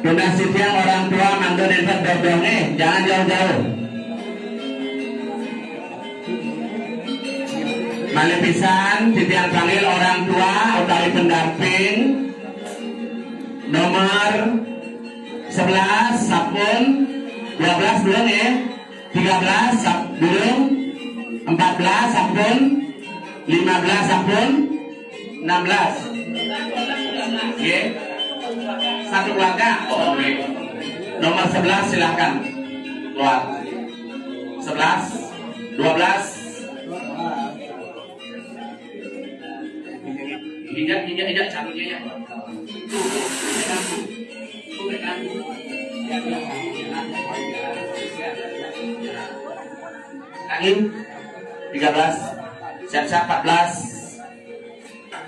Donasi tiang orang tua mangga dekat dodongnya, jangan jauh-jauh. Malih pisan titiang panggil orang tua utawi pendamping nomor 11 sapun 12 belum ya, 13 belum, 14 sapun, 15 sapun, 16 ya, satu keluarga. Oh, oke. Nomor 11 silahkan keluar. 11 12 Injak caranya ya. Angin 13, siap-siap 14,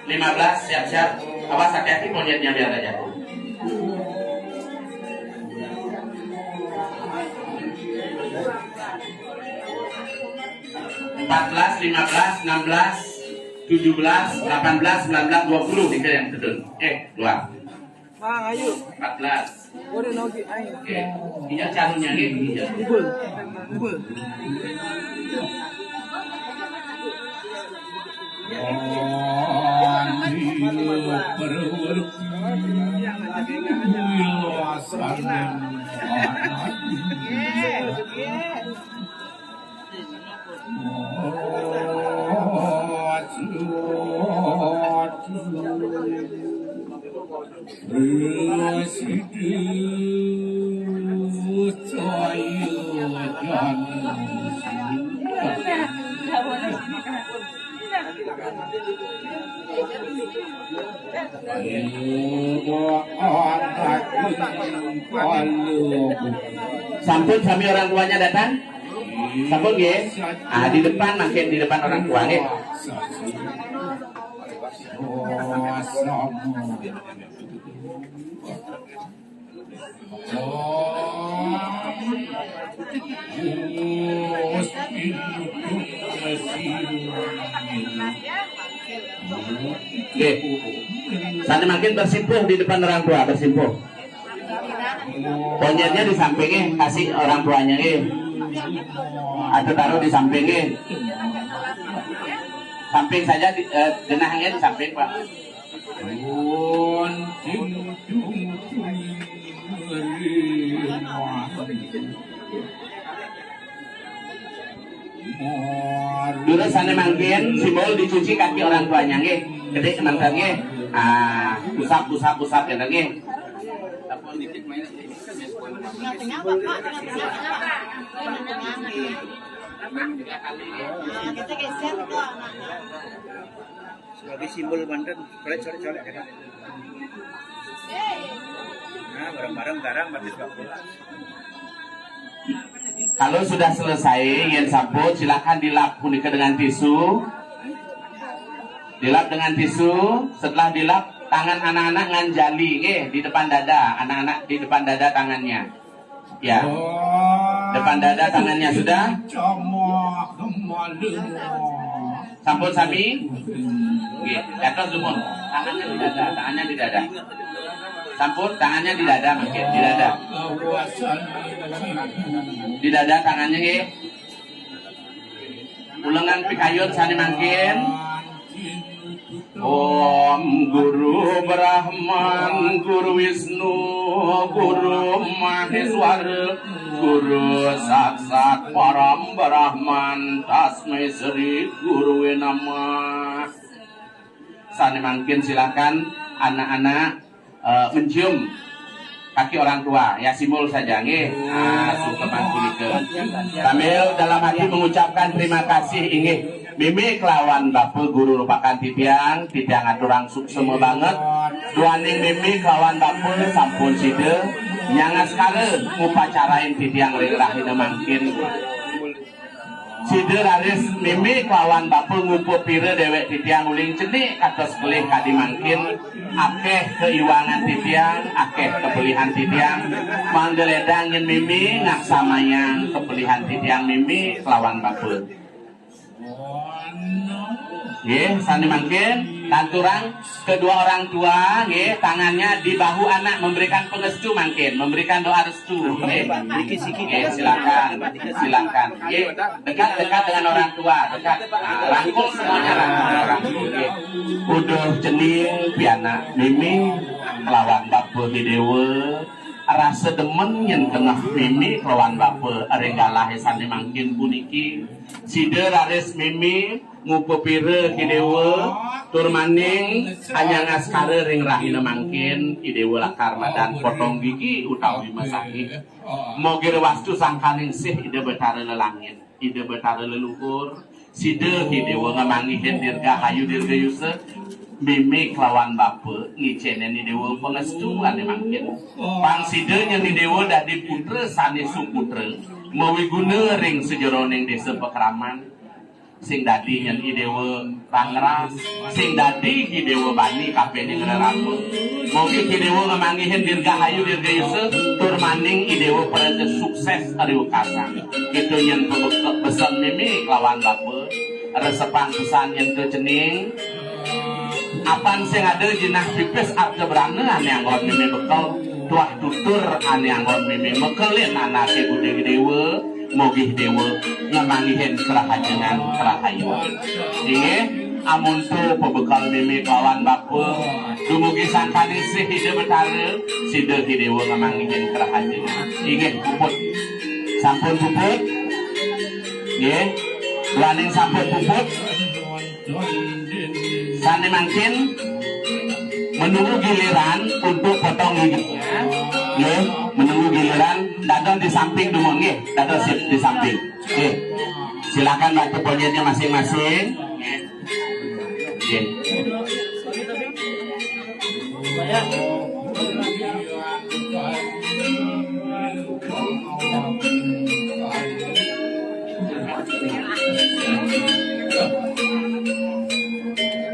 15, siap-siap. Awas hati-hati monyetnya biar aja. Empat 15, 16, 17, 18, 19, 20 tiga yang kedun. Keluar. Bang, ayo. 14. Boleh nogi ayo. Iya caranya gitu. Iya. Ubul. Sampun sami orang tuanya datang. Sampun ya. Di depan makin di depan orang tua ya. Oke. Sana makin bersimpuh di depan orang tua, bersimpuh. Ponyetnya di sampingnya, kasih orang tuanya atau taruh di sampingnya. Samping saja, jenahnya di samping Pak. Dulu sana mangkin simbol dicuci kaki orang tuanya nggih. Gede mangkanya. Usap ya nggih. Sebagai simbol Banten, colek-colek ya. Nah, bareng-bareng garang berarti 20. Kalau sudah selesai yang sampun silakan dilap punika dengan tisu. Dilap dengan tisu, setelah dilap tangan anak-anak nganjali di depan dada, anak-anak di depan dada tangannya. Ya. Depan dada tangannya sudah. Sampun sami. Nggih, atas lumon. Tangannya di dada. Sampun tangannya di dada mungkin, di dada. Di dada tangannya nggih. Ulengan pikayun sani mangkin. Om Guru Brahman, Guru Wisnu, Guru Maheswara, Guru Saksat Param Brahman, Tasmai Sri Guru Nama. Sani mangkin silakan anak-anak mencium kaki orang tua, ya simbol saja nggih. Suka mangkulikeun. Sambil dalam hati mengucapkan terima kasih inggih. Mimi kelawan bapak guru rupakan titiang aturang suksema banget. Duaning mimi kelawan bapak sampun side nyangas kare ngupacarain titiang lirahina mangkin. Side laris mimi kelawan bapak ngupuh pire dewek titiang uling cenik katos kelih kadi mangkin. Akeh keiwangan titiang, akeh kepelihan titiang. Manggeledangin mimi ngaksamayang kepelihan titiang mimi kelawan bapak. Nggih, sani mangkin kanturang kedua orang tua nggih, tangannya di bahu anak memberikan pengestu mangkin, memberikan doa restu nggih. Nggih, silakan. Silakan. Nggih, dekat-dekat dengan orang tua, dekat. Nah, rangkul semuanya rangkul nggih. Udah cening piana mimi lawan Bapak Hidewe. Rasa demen yang tengah mimi lawan Bapak arenggalah sani mangkin puniki. Sida raris mimi ngupepire Hidewe tur maning hanya ngaskare ring rahina mangkin Hidewe lakar madan potong gigi utawi masaki. Mogir wastu sangkaning sih ide betara lelangit, ide betara leluhur. Sida Hidewe ngamangihin dirgahayu dirgayuse mimi kelawan Bapak ngicenen ni dewa pengestu ane mangkin pang sidenya ni dewa dadi putra sane suputra mawi guna ring sejeroning desa Pekraman sing dadi nyen i dewa Pangras sing dadi i dewa Bani kapene ngereramu mogi i dewa ngamangihin dirgahayu dirgayuse tur maning i dewa pada sukses ari ukasang kitu nyen pesan mimi kelawan Bapak resepan pesan nyen ke cening apan sing ada jenah pipis arta berana ane anggon mimi bekal tuah tutur ane anggon mimi mekelin anake budhe dewa mogih dewa ngamangihin kerahajengan kerahayuan inge amun tu pebekal mimi kawan Bapa dumugi sangkani si hide betara sida hidewa ngamangihin kerahajengan inge puput sampun puput nggih laning sampun puput sane mangkin menunggu giliran untuk potong giginya nggih menunggu giliran dadon di samping dumon nggih dadon sip di samping nggih silakan bantu ponyetnya masing-masing nggih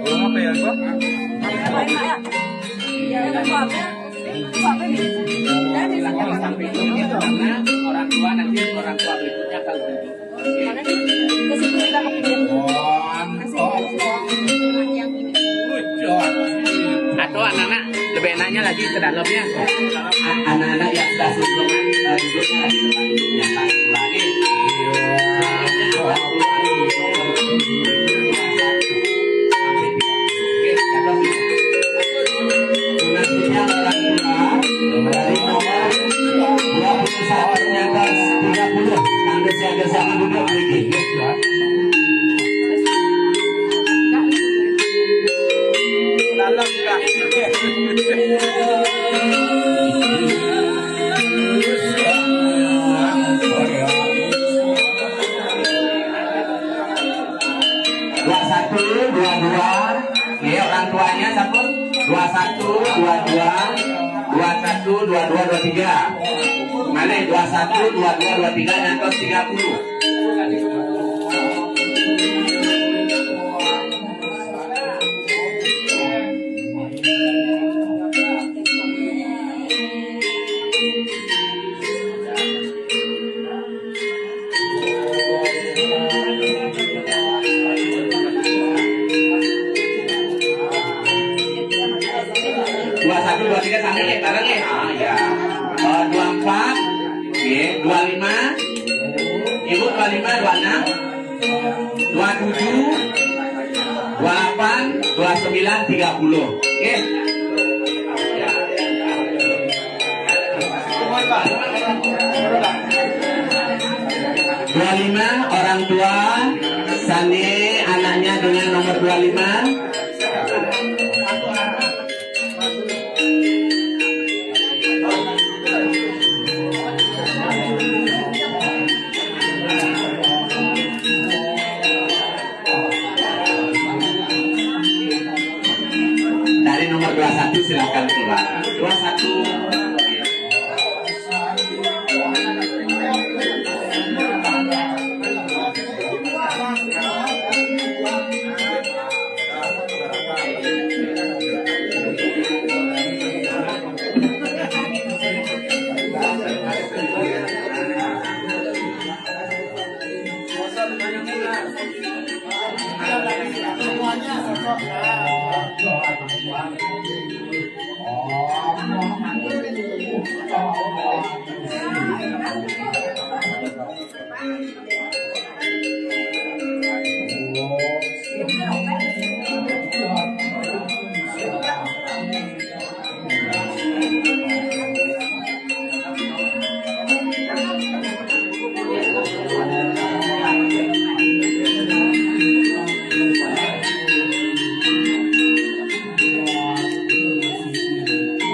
Apa ya, Pak? Orang tua nanti orang tua berikutnya akan atau anak-anak lebih enaknya lagi ke dalamnya anak-anak yang sudah sebelumnya duduknya di tempat duduknya lagi Tunasinya orang tua dari nomor 21 nyata 30 Anda siaga sama duduk lagi Dalam enggak? Dua satu dua dua ya orang tuanya siapa 21 22 21 22 23 mana 21 22 23 nyantos 30 21, 23 sampai nih, bareng nih. Ah ya. 24, ya, 25. Ibu 25, 26, 27, 28, 29, 30. Oke. Ya. 25 orang tua Sani anaknya dengan nomor 25. Dari nomor 21 silakan keluar. 21.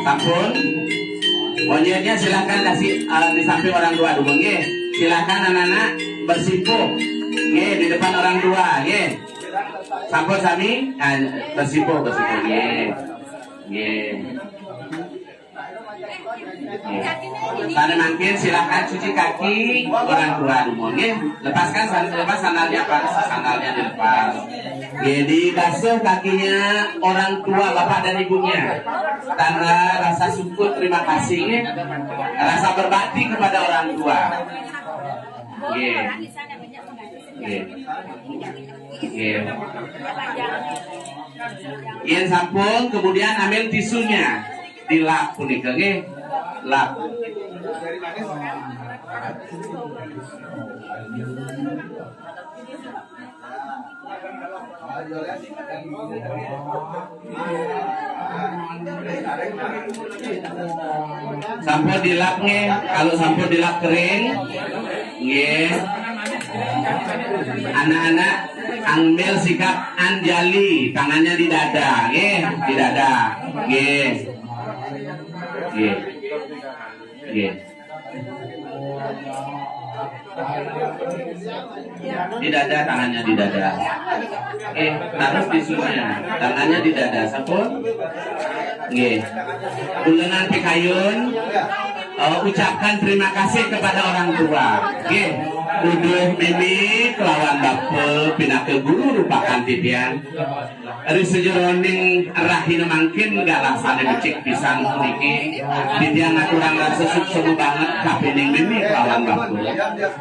Sampun, monyetnya silakan kasih di samping orang tua dulu, nge. Silakan anak-anak bersimpuh, nge, di depan orang tua, nge. Sampun sami, bersimpuh, nge, nge. Tanda mungkin silakan cuci kaki orang tua dulu, nge. Lepaskan sandalnya, sandalnya dilepas. Jadi basuh kakinya orang tua bapak dan ibunya. Tanda rasa syukur terima kasih, rasa berbakti kepada orang tua. Yang sampun kemudian ambil tisunya dilap punika nggih. Lap. Sampo dilap nge, kalau sampo dilap kering, nge, anak-anak ambil sikap anjali, tangannya di dada, nge, di dada, nge, nge, nge. Di dada, tangannya di dada. Taruh tisunya, tangannya di dada. Sampun. Nggih. Ulengan pikayun. Ucapkan terima kasih kepada orang tua. Nggih. Uduh mimi kelawan bape pinake guru rupakan titian. Ari sejeroning rahina mangkin galasane becik pisan niki. Titian aturang rasa sukses banget kapening mimi kelawan bape.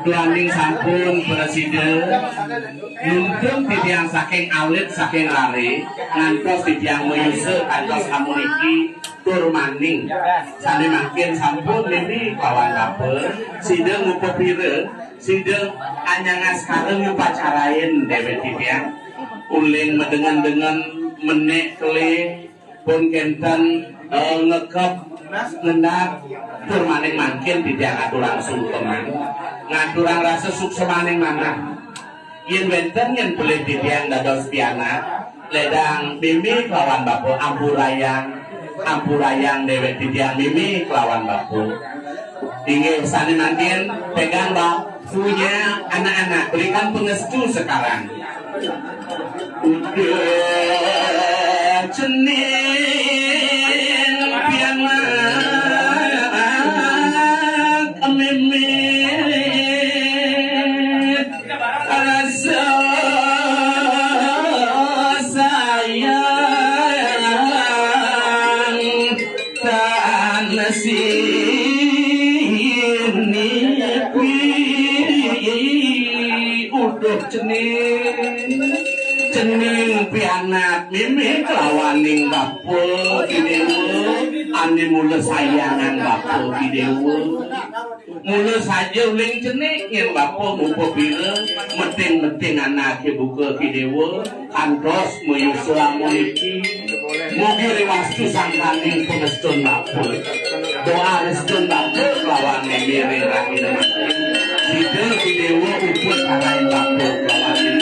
Duaning sampun presiden nuntung titian saking alit saking lari ngantos titian meyuse kantos amuniki tur maning sane makin sampun mimi kelawan bape sideng ngupepire sideng anyangas kareng nyupacarain dewe titian uling medengan-dengan menek kele pun kenten ngekep ngendak tur maning makin titian aturang sungkeman ngaturang rasa sukses maning mana yen wenten yen boleh titian dados piana ledang mimi kelawan bapu ampurayang dewe titian mimi kelawan bapu tinggi sani makin pegang punya anak-anak berikan pengestu sekarang udah cening piana mimi rasa sayang tak nasini udah cening pianak mimi kelawaning bapu idewo ane mula sayangan bapu idewo mula saja uling cening yang bapu mupo bila meting anak buka idewo kantos meyusul amuniki mugi rewastu sangkaning pengestun bapu doa restun bapu kelawaning miri rahina makin sidel idewo uput karain bapu kelawaning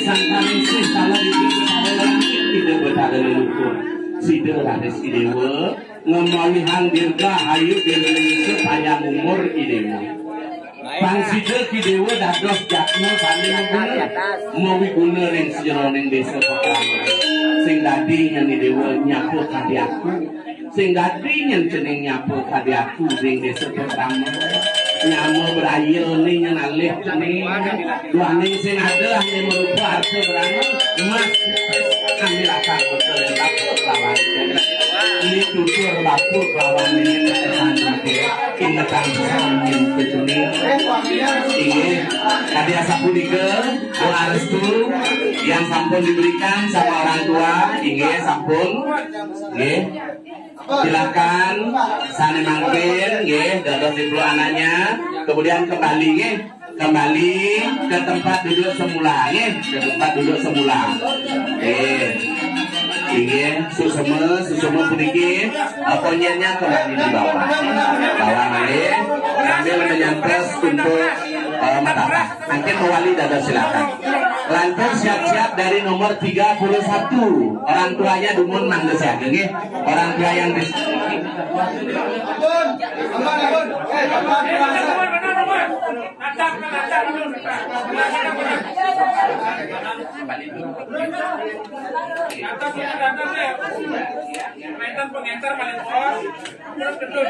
sangkaning sih salah dikit langit tidak berada leluhur sidel rades idewo ngemalihan dirga hayu direlingse panjang umur idewo bang sidel idewo dados jakno saling mau guna ring sejeroning desa pertama sing dadi nyen idewo nyapu kadi aku sing dadi nyen cening nyapu kadi aku ring desa pertama nyamu berayil nih ngenalih nih dua nih sing ada hanya merupa arti berani emas kami rasa betul lapur lawan ini tutur lapur lawan ini ingatan sangin kecuni ingin tadi asap punika doa restu yang sampun diberikan sama orang tua ingin sampun silakan sana mangkin dados dipelu anaknya kemudian kembali ke tempat duduk semula ke tempat duduk semula ingin susuma sedikit ponyennya kembali di bawah sambil menyangkut untuk matapah mungkin mewali dados silakan lantas siap-siap dari nomor 31 orang tuanya dumun manggesya orang tua yang di pengantar paling bawah terus gendut.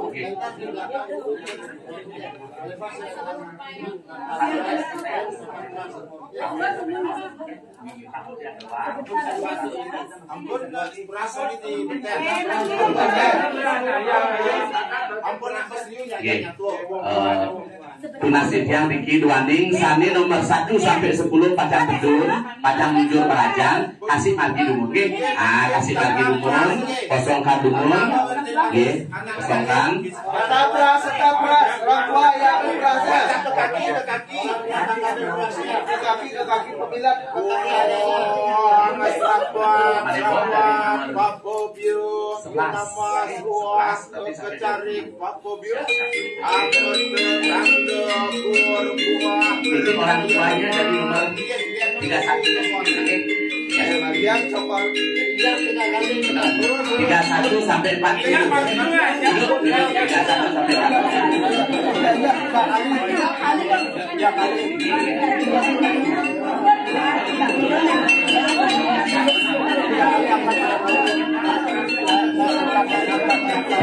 Oke. Ampun berasa di ampun apa Tunasib yang Riki Duanding Sani nomor 1 sampai 10 pacang bedun pacang munjur perajang kasih margi dumun kasih margi dumun kosongkan dumun kosongkan Setapras, orang tua yang berasa. Ke kaki pemilat. Ini orang tuanya dari nomor 31 Yang cokol. 31 sampai 40 duduk 31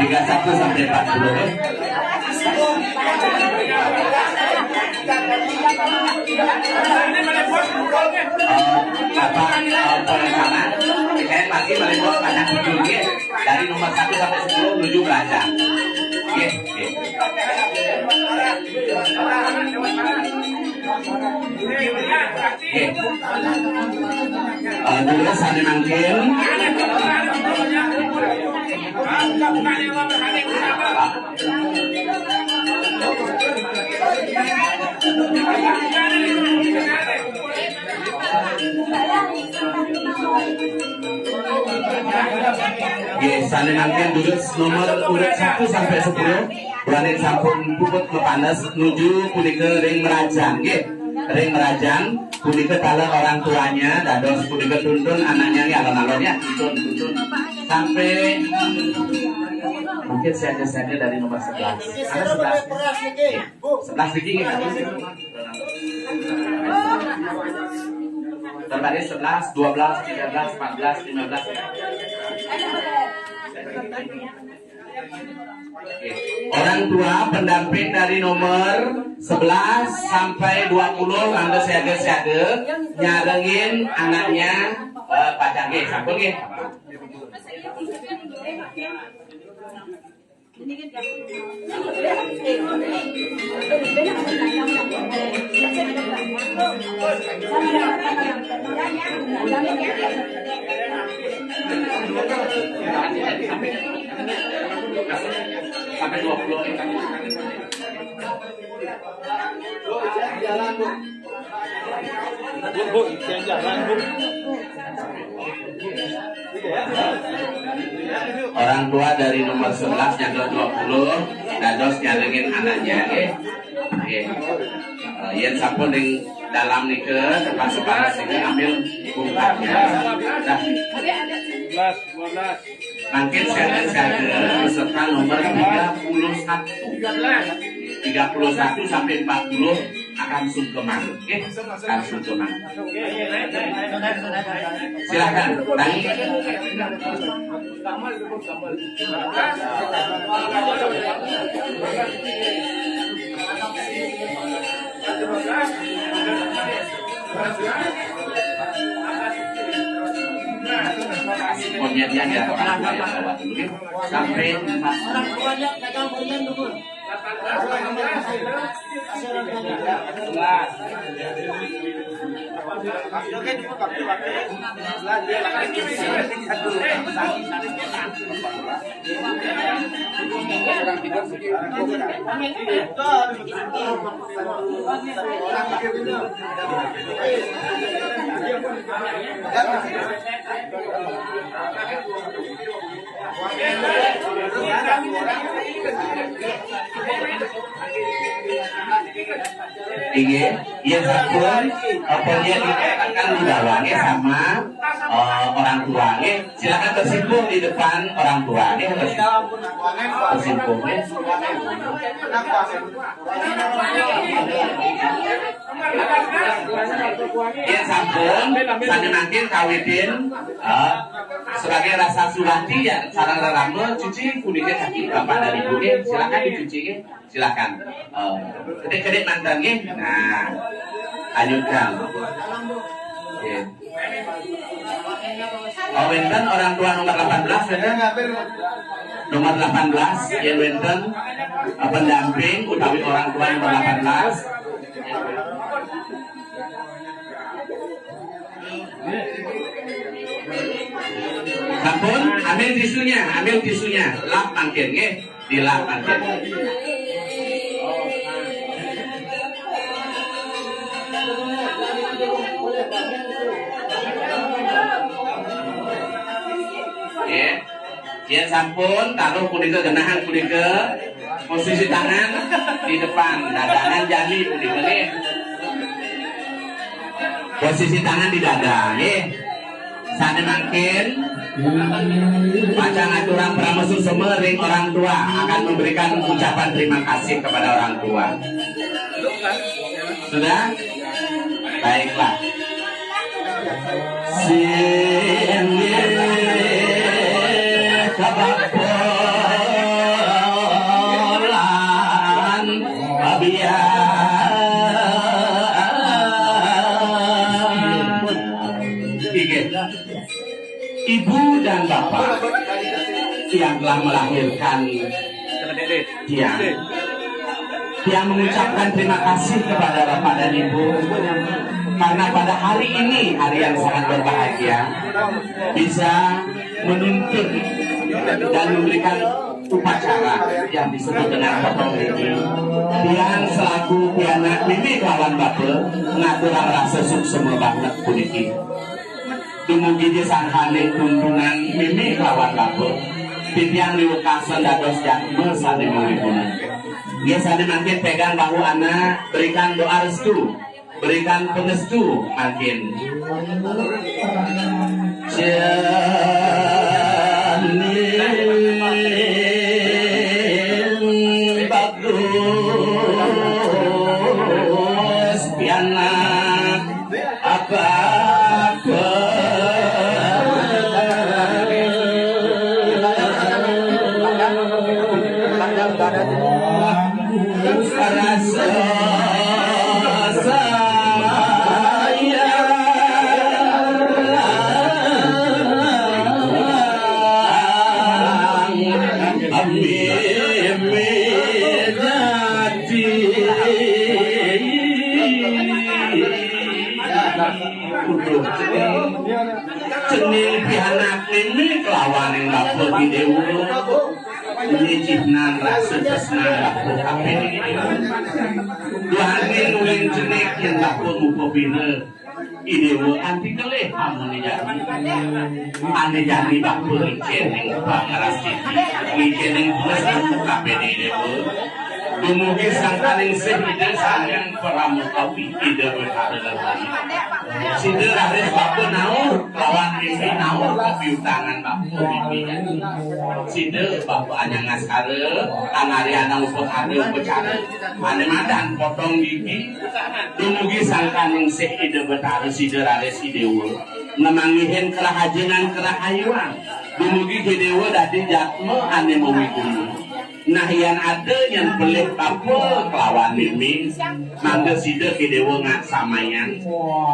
sampai 31 sampai 40 saya masih meliput banyak ujungnya dari nomor 1 sampai 10 menuju belanja dulu saya manggil saling mangkin dulu nomor urut 1 sampai 10 berani sampun puput kepanas menuju punika ring merajang ring merajang punika kalau orang tuanya dados punika tuntun anaknya alon-alon ya tuntun sampai mungkin saya dari nomor 11 ada 11 Riki terbaris 11, 12, 13, 14, 15 orang tua pendamping dari nomor 11 sampai 20 anda siaga nyarengin anaknya pacang sampun sampai 20 Bu, jalan Bu. orang tua dari nomor 11 yang 20 dados nyalengin anaknya yang sampun yang dalam nike tempat ini ambil bungkatnya mungkin saya beserta nomor 31 sampai 40 akan sungkeman, oke? Akan sungkeman. Silakan, tangi. Monyetnya dia orang tua yang bawa dulu, oke? Sampai iya sabun, pokoknya dikatakan di bawahnya sama orang tuanya. Silakan bersimpul di depan orang tuanya. Bersimpul, iya sabun, sambil nanti kawidin sebagai rasa surati ya. Sarang rame cuci kulitnya kaki bapak dan ibu, silakan dicuci, silakan. Kedek-kedek mantannya, nah, lanjutkan. Oh, Wenten orang tua nomor 18, Wenten nomor 18, ya Wenten pendamping utawi orang tua nomor 18. Sampun, ambil tisunya, lap mangkin, dilap mangkin. Ya sampun, taruh punika genahan punika, posisi tangan di depan, dadangan jali punika nih. Posisi tangan di dada, sana mangkin, macam aturan pramusu semering orang tua akan memberikan ucapan terima kasih kepada orang tua. Sudah? Baiklah. Kabapolan Ibu dan bapak yang telah melahirkan yang mengucapkan terima kasih kepada bapak dan ibu karena pada hari ini, hari yang sangat berbahagia, bisa menuntut dan memberikan upacara yang disebut dengan potong gigi. Yang selaku pianak mimi kawan bapak ngaturang rasa suksema banget puniki. Dumugi di sanghane kunjungan mimi kawan bapak. Titiang liwekasan dados jatme sane mawibuna. Dia sane makin pegang bahu anak, berikan doa restu, berikan pengestu makin. Bagus pianak apa rasa cenil pianak ini kelawan yang dapur di dewa ini cipnan rasa kesnan dapur kape di dewa duhani nuling cenik yang dapur muka bina idewa anti kelih hamuni jadi dapur ikeneng pangaras citi ikeneng plus kape di dewa dumugi sangkaning sehide sangyang pramukawi ide betara lagi side ares bapu naur lawan mimpi naur kepiutangan bapu mimpi side bapu anyang ngaskare anari anang uput ade upacara ane madan potong gigi dumugi sangkaning sehide betara side ares idewa namangihin kerahajengan kerahayuan dumugi hidewa dadi jatma ane mawigunu nah yang ada yang boleh apa kelawan mimi mangga sida hidewa ngak samayan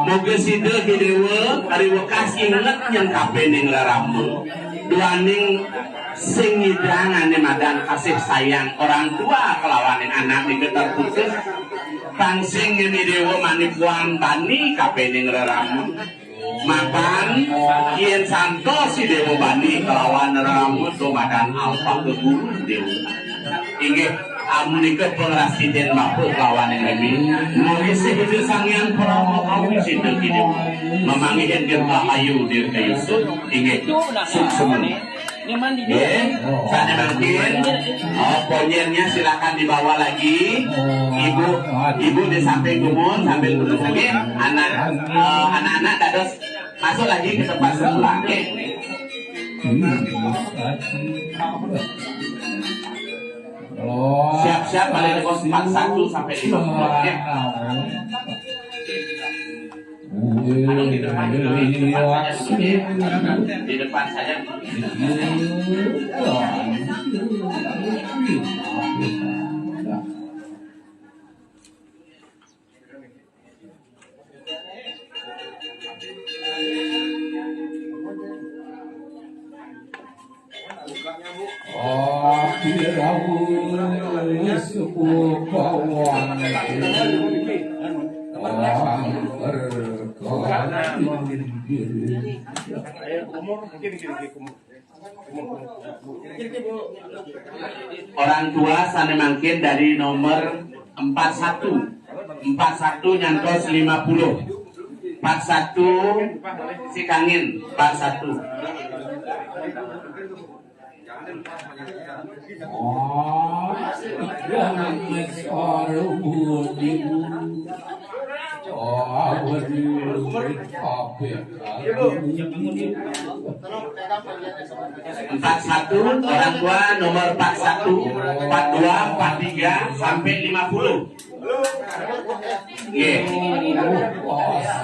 moga sida hidewa hari wekas inget yang kabeh ning laramu duaning sing ngidang ane madan kasih sayang orang tua kelawan anak ning terputus pangsing hidewa manikuan bani kabeh ning laramu makan yen santos si dewa bani kelawan rambut domadan alfa ke guru dewa inggih amunika pengrasiden mampu kelawan yang lebih mengisi hidup sangyan promo kami situ gini memanggil dia ayu dia kayu inggih semua sana mungkin ponyernya silakan dibawa lagi ibu di samping gumun sambil menunggu anak-anak dados masuk lagi ke tempat semula siap-siap balik kos 41 sampai 50 di depan saja. Orang tua sana mungkin dari nomor 41 nyantos 50 41 si kangin 41 41 orang tua nomor 41, 42, 43 sampai 50. Yeah.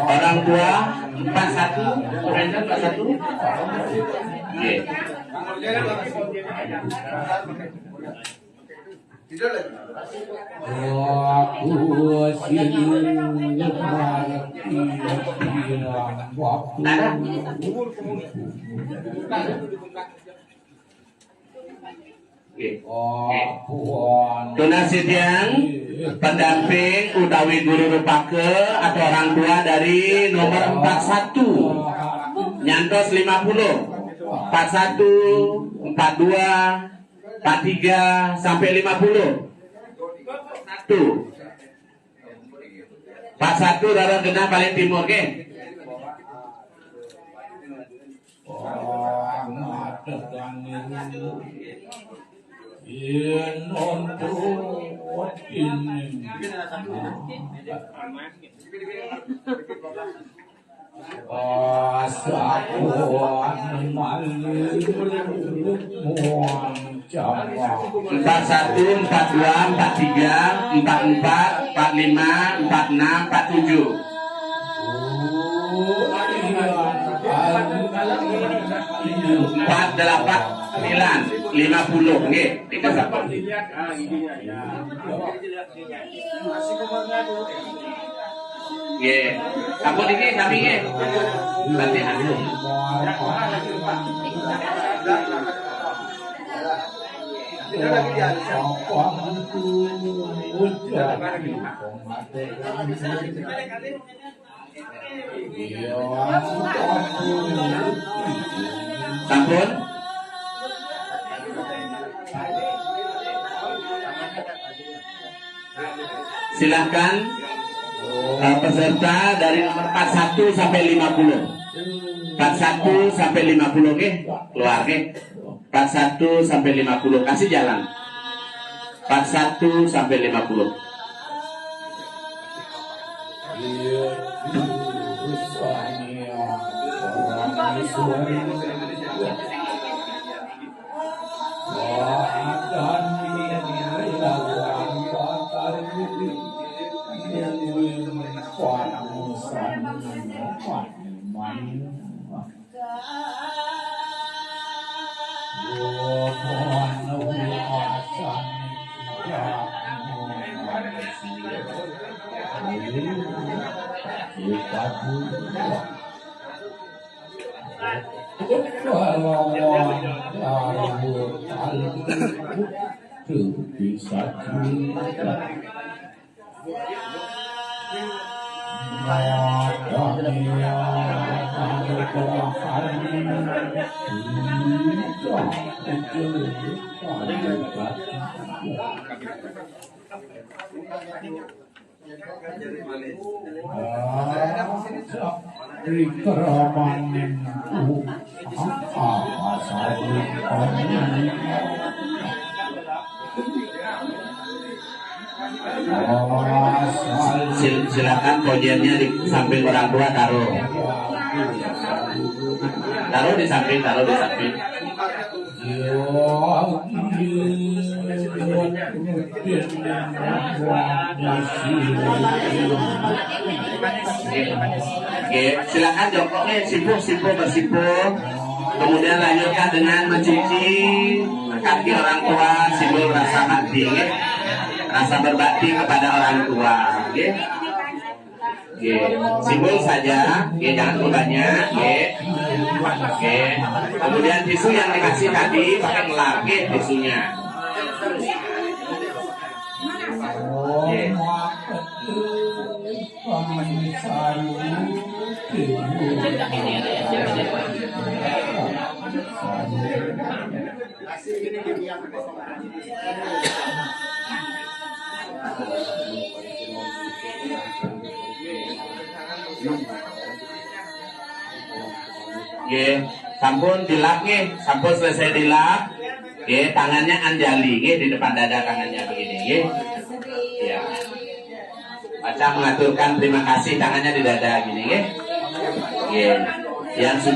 Orang tua 41, Brenda 41. Yeah. Donasi tiang pendamping utawi guru rupake atau orang tua dari nomor 41 nyantos 50 41 42 43 sampai 50 tuh 41 rara genah paling timur ke empat satu, 42, 43, 44, 45, 46, 47. Empat delapan 9 50 nggih tiga sampun. Nggih. Sampun iki sami nggih. Berarti anu. Sampun. Silakan peserta dari nomor 41 sampai 50. 41 sampai 50 ke keluar ke. 41 sampai 50 kasih jalan. 41 sampai 50. Silakan pojennya di samping orang tua, taruh di samping. Oke, silakan jongkoknya simpuh bersimpuh. Kemudian lanjutkan dengan mencuci kaki orang tua, simbol rasa bakti, rasa berbakti kepada orang tua. Oke, simbol saja, jangan terlalu banyak. Oke, kemudian tisu yang dikasih tadi pakai ngelap, tisunya. Sampun dilap sampun selesai dilap. Tangannya anjali di depan dada, tangannya begini. Ya. Baca mengaturkan terima kasih, tangannya di dada gini. Yang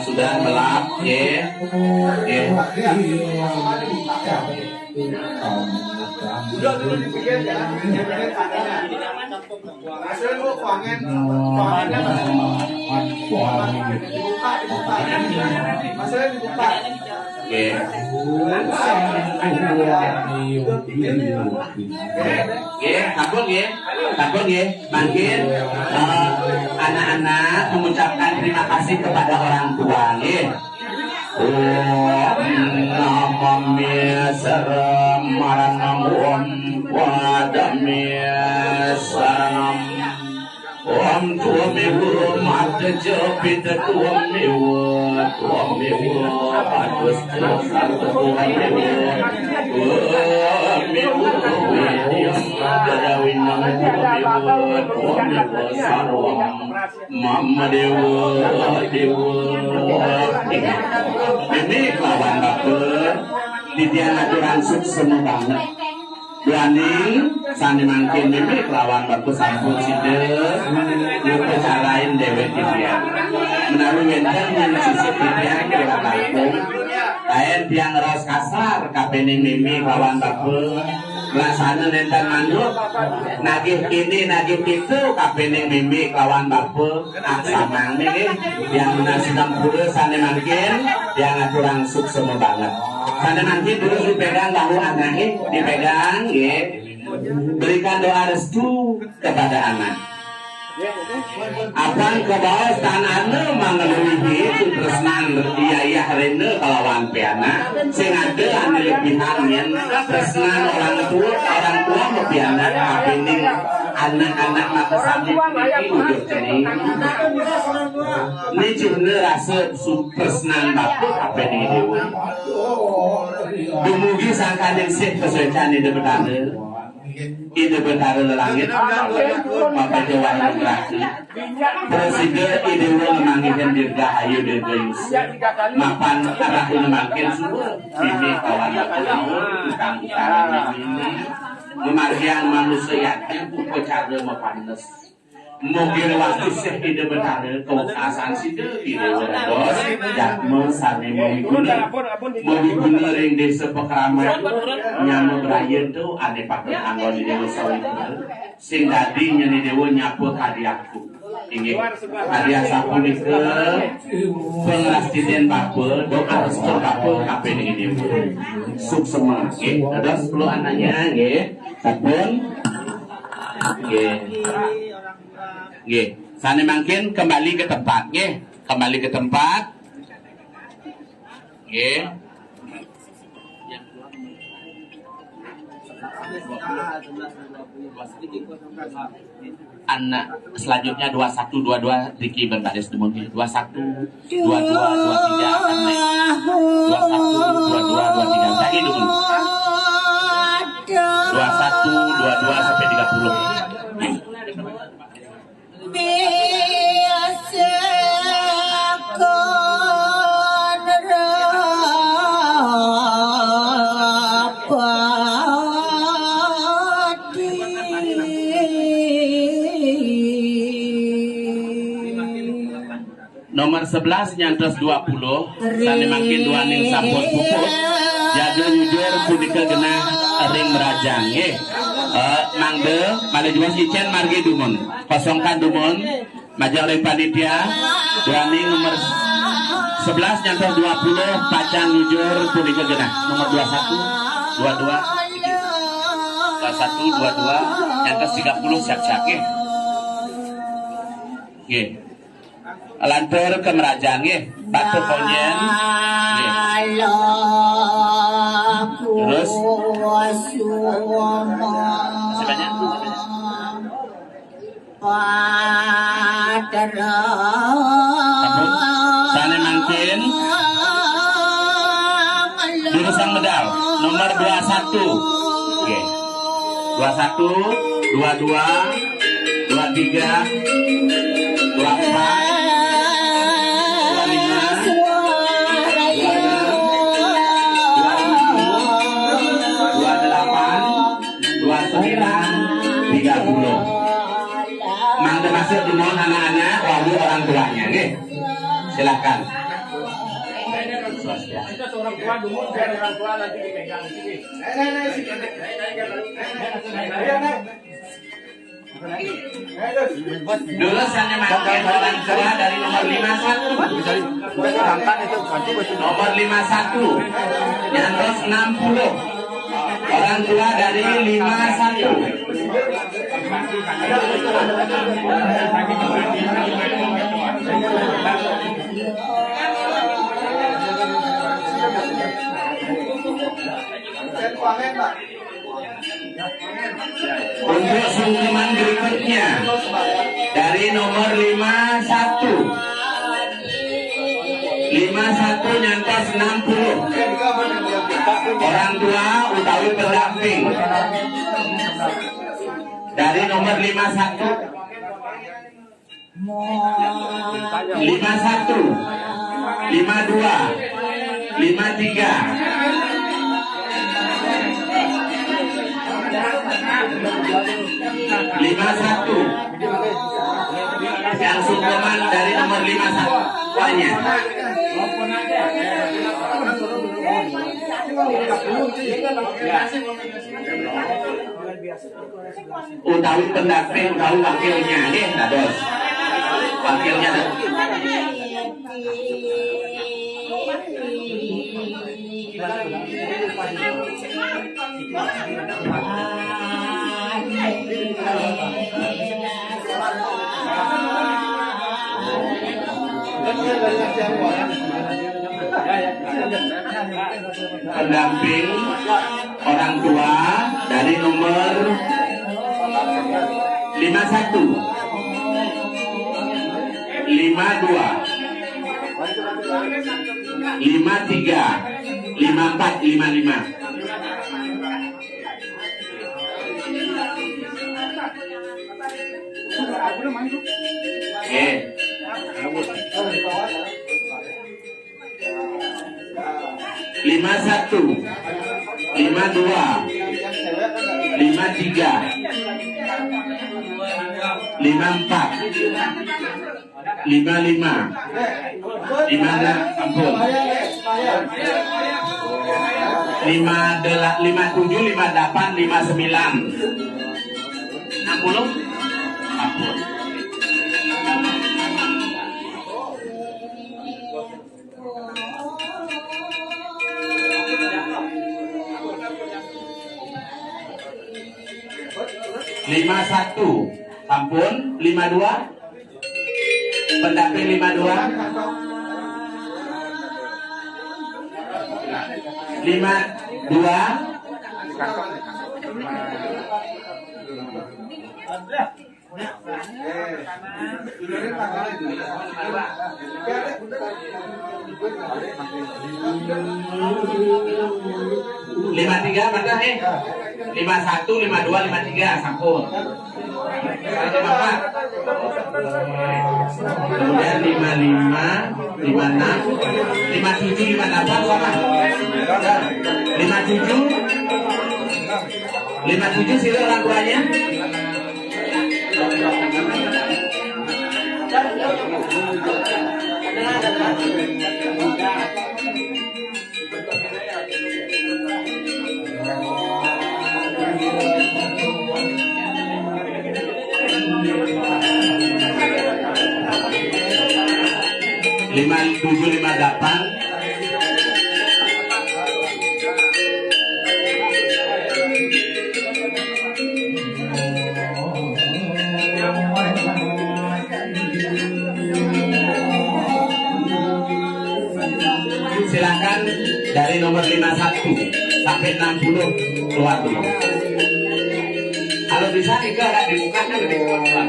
sudah melap, Makin anak-anak mengucapkan terima kasih kepada orang tua. Namanya saram maranam wadamnya saram Om tuamiwu mata jepit tuamiwu adus jasar tuamiwu yang dadawinang tuamiwu sarwam mama dewa ini lawan baper titian aturan semua banget Berani sani mangkin mimi lawan bagus sampun sides lupa carain dewek titian menaruh wenten yang sisi titian kira kampung lain tiang ras kasar kapeni mimi lawan bagus belasana nenten manduk nagih kini nagih itu kapeni mimi lawan bagus aksamang nih yang sedang pura sani mangkin yang aturan semua banget Sana nanti terus dipegang bahu anaknya, dipegang, berikan doa restu kepada anak. Apang ke bawah tanah mengeluhi itu tresnan iya rene kalawan piana, sing ada anu lebihan tresnan orang tua mau piana kapining anak-anak maka sambil ini udah cening. Ini cuma rasa tresnan bapak apa ini dewa. Dumugi sangkaning sih kesucian di depan ide betara lelangit Bapak Jawa Demokrasi Presiden ide memanggikan dirgahayu dirgayus mapan arah makin semua ini kawan aku tukang utara ini memargian manusia yakin buku cara mapanes mungkin waktu sih ide betara keukasan sih ide bos jatme sane mau diguna ring desa pekraman nyamuk raya tuh ada pakai anggon di dewa sawit sing tadi nyani dewa nyapu hadiahku ingin hadiah sapuni ke pengelastiden bape doa restu bape kape dengan dewa suk semua ada 10 anaknya sabun sana makin kembali ke tempat kembali ke tempat anak selanjutnya 21 22 Riki berbaris demun 21 22 23 akan naik 21 22 23 lagi dulu 21 22 sampai 30 nomor 11 nyantos 20 sane makin dua ning sampun pupus jaga jujur punika genah ring merajang mangde male juas icen margi dumun kosongkan dumun majang oleh panitia dua ning nomor 11 nyantos 20 pacang jujur punika genah nomor 21 22 22 nyantos 30 siap-siap lantur ke merajang batu konyen terus sebanyak sana mangkin jurusan medal nomor 21 21 22 23 24 Mangga masuk di mohon anak-anak lalu orang tuanya silakan Kita seorang tua dulu biar orang tua nanti dipegang sini. dulu sana makin orang tua dari nomor 51 nomor 51 nyantos 60 orang tua dari 51 untuk sungkeman berikutnya dari nomor 51 nyantos 60 orang tua utawi pendamping dari nomor 51 52 53 yang sungkeman dari nomor 51 tuanya utawi pendamping utawi wakilnya dados wakilnya pendamping orang tua dari nomor 51 52 53 54 55 Oke. 51, 52, 53, 54, 55, 56, ampun. 57, 58, 59, 60, ampun. Lima satu, ampun. 52, pendamping 52, 52, 53 mana 51, 52, 53 sampun. Kemudian 55, 56, 57, 58 sama. 57, 57 sini orang tuanya. Lima 758. Silakan dari nomor 51 sampai 60 keluar dulu. Kalau bisa Ika agak dibuka kan lebih keluar.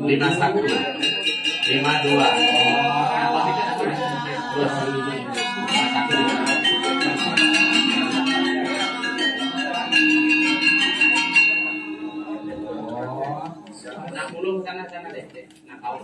51, 52, terus 60 sana deh. Nah, kau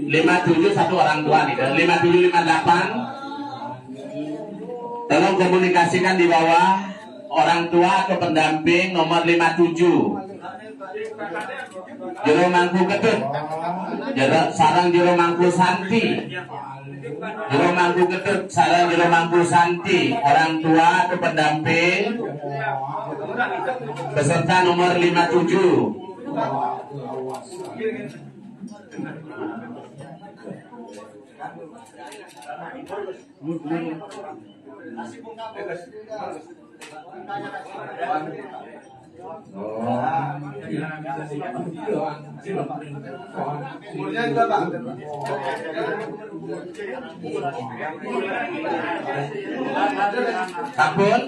57 satu orang tua nih, dan 57, 58 tolong komunikasikan di bawah orang tua atau pendamping nomor 57 Jero Mangku Ketut, sarang Jero Mangku Santi, Jero Mangku Ketut, sarang Jero Mangku Santi, orang tua atau pendamping peserta nomor 57. Umurnya juga Pak. Sampun.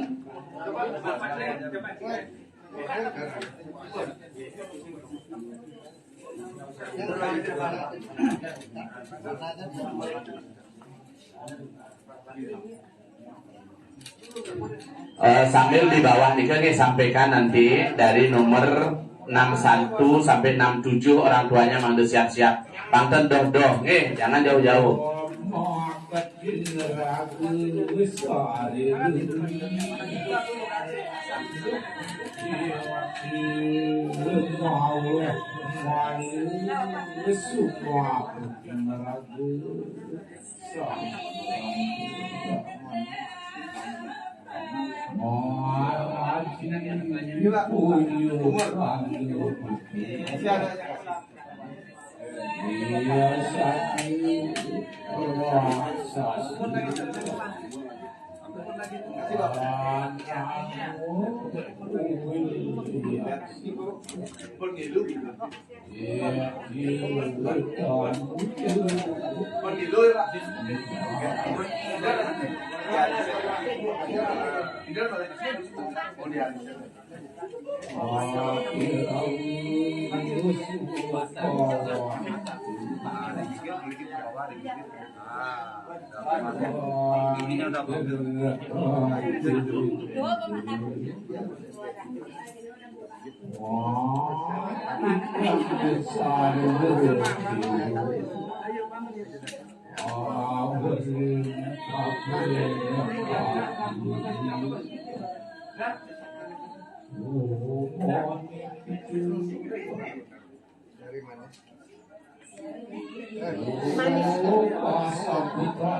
Sambil di bawah nih kan sampaikan nanti dari nomor 61 sampai 67 orang tuanya mantu siap-siap. Panten doh-doh, jangan jauh-jauh.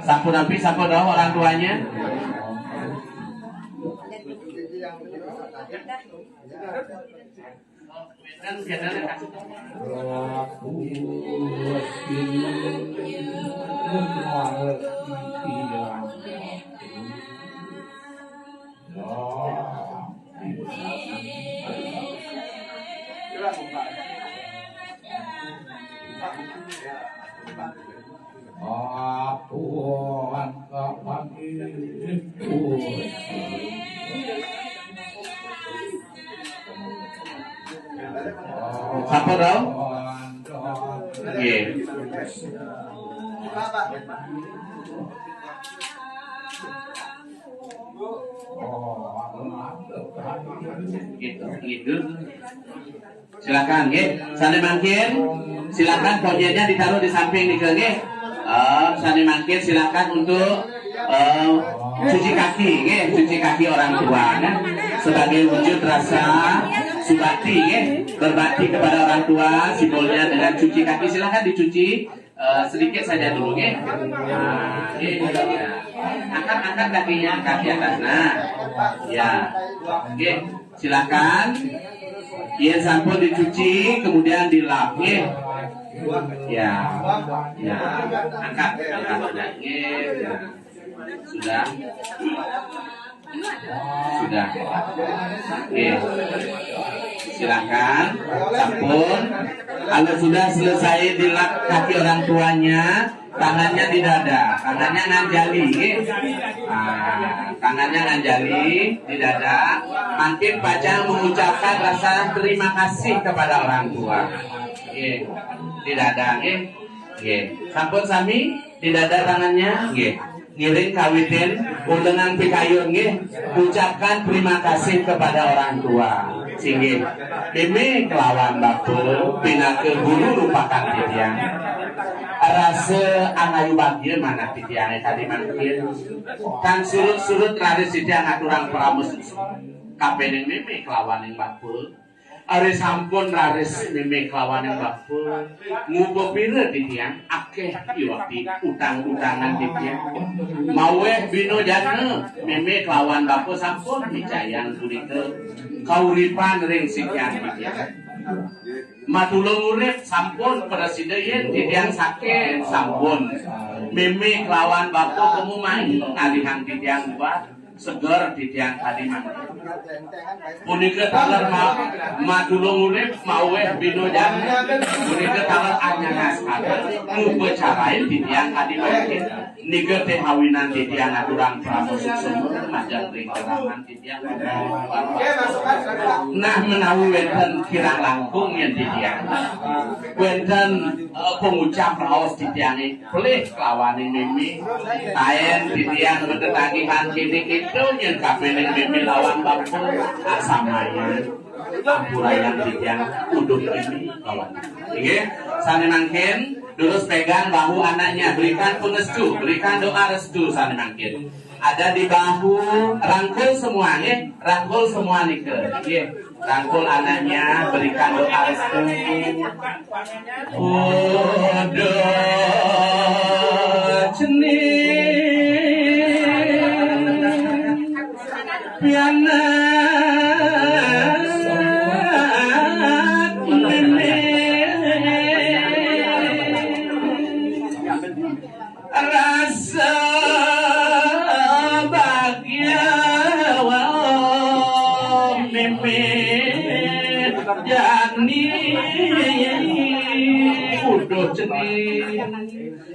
Sampun nabi sampun dah orang tuanya. Sampun dah. Nggih. Gitu. Silakan nggih. Sane mangkin. Silakan ponyenya ditaruh di samping nih nggih. Sane mangkin silakan untuk cuci kaki nggih, cuci kaki orang tua kan? Sebagai wujud rasa subakti nggih, berbakti kepada orang tua, simbolnya dengan cuci kaki. Silakan dicuci sedikit saja dulu nggih. Nah, ya. Angkat kakinya, kaki atas. Nah, ya. Nggih, silakan. Yen sampun dicuci kemudian dilap nggih. Ya. Ya. Angkat nggih. Sudah. Oke. Silakan. Sampun. Kalau sudah selesai dilap kaki orang tuanya, tangannya di dada, tangannya nganjali. Tangannya nganjali di dada. Makin baca mengucapkan rasa terima kasih kepada orang tua. Di dada. Sampun sami di dada tangannya. Ngiring kawitin undangan pikayun nggih, ucapkan terima kasih kepada orang tua. Singgih. Mimi kelawan bapul pinakeun guru rupakan titiang. Rasa angayu bagian mana titiangnya tadi mangkin. Kan surut-surut raris titiang aturang pramus. Kapening mimi kelawan yang bapul. Ari sampun raris mimi kelawan yang bapul. Ngubo pira titiang akeh iwakti utang-utangan titiang. Maweh bino jana mimi kelawan bapul sampun dicayang kulite kauripan ring sikian titiang. Matulung urip sampun presiden titiang sakit sampun. Mimi kelawan bapul kemumain ngalihan titiang buat seger titiang tadi mah. Punika taler matulung urip maweh bino jana. Punika taler anyangas kada nu becarain titiang tadi mah. Niga teh hawinan titiang aturang pramusuk sumur majang ring kerangan titiang. Nah menawi wenten kirang langkung yen titiang. Wenten pengucap raos titiange pelih kelawane mimi. Taen titiang betetagihan kini itu yen kapening mimi lawan bapul asamayan. Ampurayan titiang uduk mimi lawan. Nggih, sane mangkin terus pegang bahu anaknya, berikan pengestu, berikan doa restu sane mangkin. Ada di bahu, rangkul semua nggih, rangkul semua nike. Nggih, rangkul anaknya, berikan doa restu. Udah cening piana aduh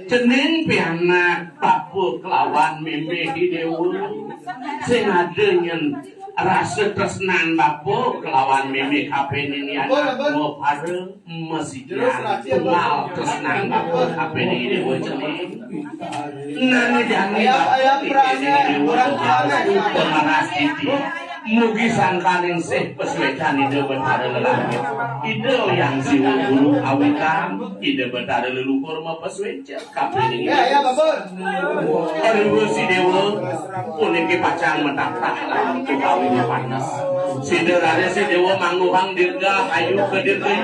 cening pianak papu kelawan mimpi dewa sing adenyen rasa tresnan bapo kelawan mimik HP ini anak mau pada mesikian tunggal tresnan bapo HP ini boceng nana jangan ini pemaras titi mugi sangkaning seh peswetan ide betara lelaki ide yang siwa guru awitan ide betara leluhur mau peswetan HP ini Ya babon. aduh si dewa puniki pacang menatah lah kawin panas si dewa mangguhang dirga ayu ke dirga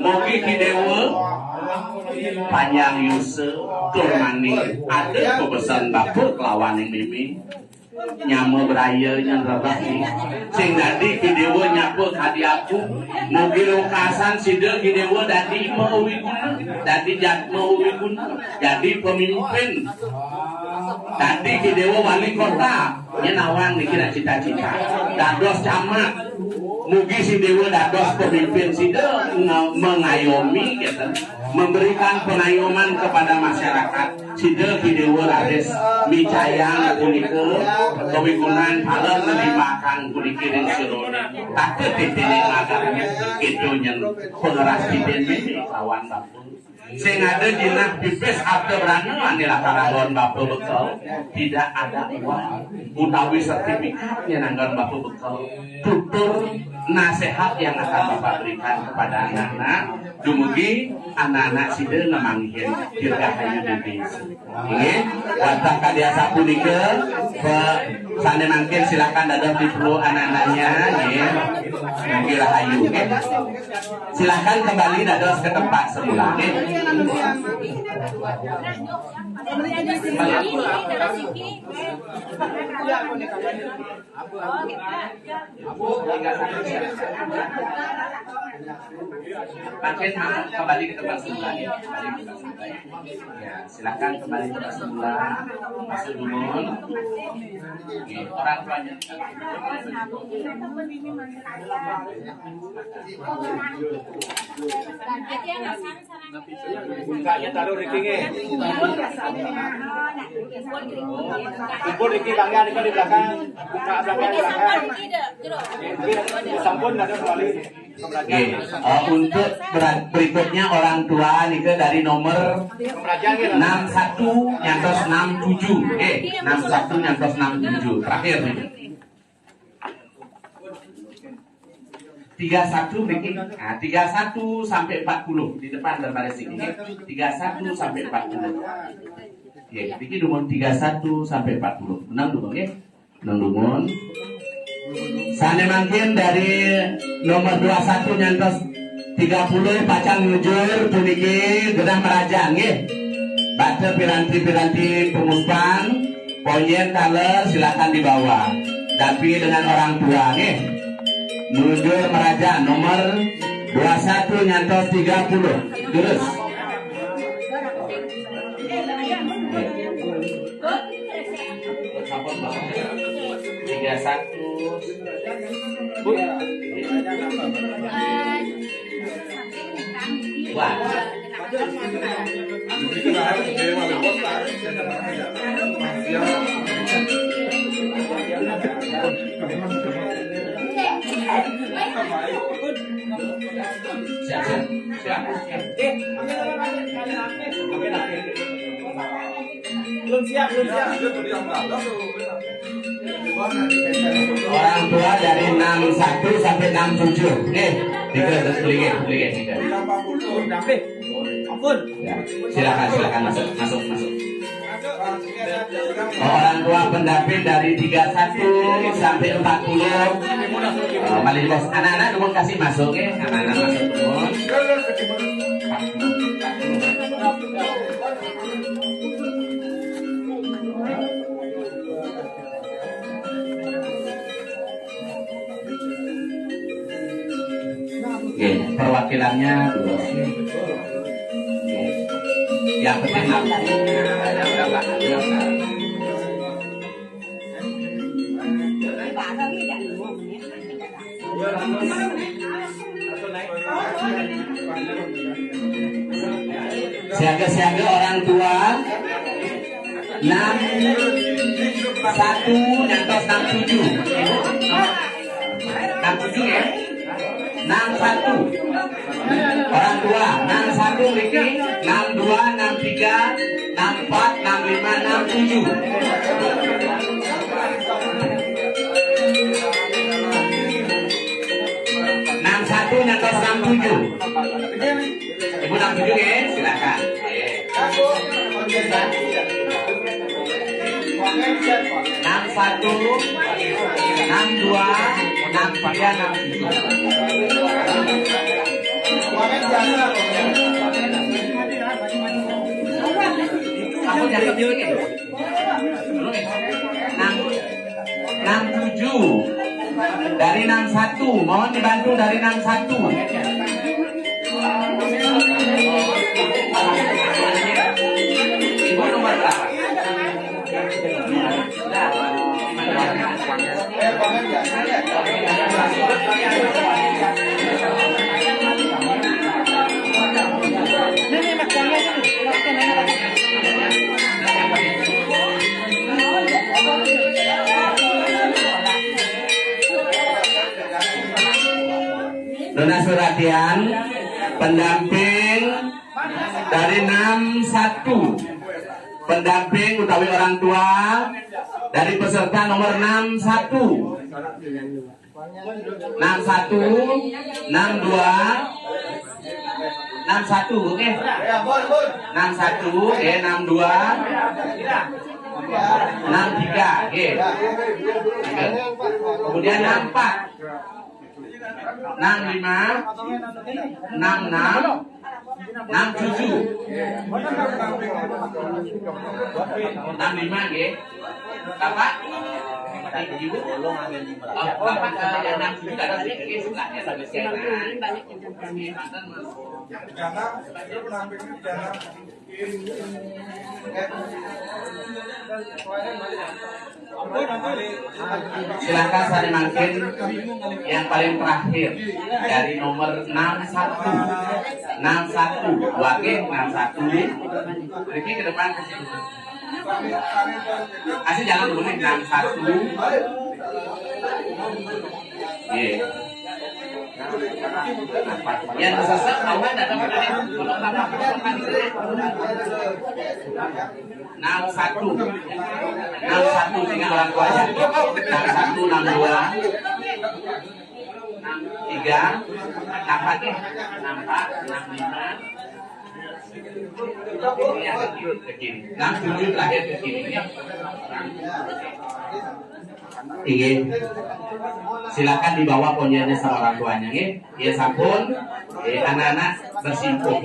mogi ki dewa panjang yuse turmani ada kebesan bapur kelawan yang mimi nyama beraya yang rebah nih sing dadi ki dewa nyapu hadi aku mogi lokasan si dewa dadi mau wiguna dadi jat mau wiguna jadi pemimpin tadi ki dewa wali kota nyenawang dikira cita-cita dados camat mugi si dewa dados pemimpin si dewa mengayomi gitu memberikan pengayoman kepada masyarakat si dewa rades micayang kunike kewigunan halal melimakan kunike dan sirone takut titini ngagarnya itu yang pengeras titini lawan bapun sing ada jinah pipis atau berani manilah karangon bapak bekal tidak ada uang utawi sertifikatnya nanggon bapak bekal tutur nasihat yang akan bapak berikan kepada anak-anak dumugi anak-anak sida ngamangkin dirgahayu bibis ini wadah kadiasa punike sane mangkin silakan dadah diperlu anak-anaknya ya mugi rahayu silakan kembali dadah ke tempat semula Makin kembali ke tempat semula ya. Ya, silakan kembali ke tempat semula. Masuk dulu. Orang tuanya. Bukanya taruh Ricky. Kumpul Ricky bangga di belakang. Buka belakang di belakang. Sampun ada kembali. Untuk berikutnya orang tua nih dari nomor 61 nyantos 67 61 nyantos 67 terakhir nih 31 Ricky. Nah, 31 sampai 40 di depan berbaris ini. 31 sampai 40. Ya, Ricky dumon 31 sampai 40. Menang dumon ya. Menang dumon. Sane mangkin dari nomor 21 nyantos 30 pacang ngujur puniki gedah merajang nggih. Baca piranti-piranti penguspang, poyen taler silakan dibawa. Dampingi dengan orang tua nggih. Menuju meraja nomor 21 nyantos 30 terus tiga satu Belum siap. Orang tua dari 61 sampai 67. Tiga. Ampun. Ya, silakan masuk. Orang tua pendamping dari 31 sampai 40. Malih bos, anak-anak mau kasih masuk ya, anak-anak masuk dulu. Oke, perwakilannya dua. Yang penting ada berapa? kesiaga orang tua 61 nyantos 67 67 ya 61 orang tua 61 Riki 62 63 64 65 61 nyantos 67 Ibu 67 ya silakan. Aku konjen 61 62 63 Konjen jasa Aku jadi video ini 67 dari 61 mohon dibantu dari 61 Ibu nomor berapa? konjen jasa ya. Dona Suratian pendamping dari 61 pendamping utawi orang tua dari peserta nomor 61 62 61 oke Ya, Bun. 61 62 63 oke kemudian 64 65 66 67 65 nggih. Bapak Ibu Bapak yang 67 ada di sebelahnya sampai sekarang. Silakan saya makin yang paling terakhir dari nomor 61 wakil 61 Riki ke depan ke sini. Asli jangan dulu nih 61 yang tersesat awal datang ke sini. 61 sehingga orang tuanya 61 62 3 nampak ya 64 65 ini yang ke kiri 67 terakhir ke kiri ini silakan dibawa ponjennya sama orang tuanya ya sampun anak-anak bersimpuh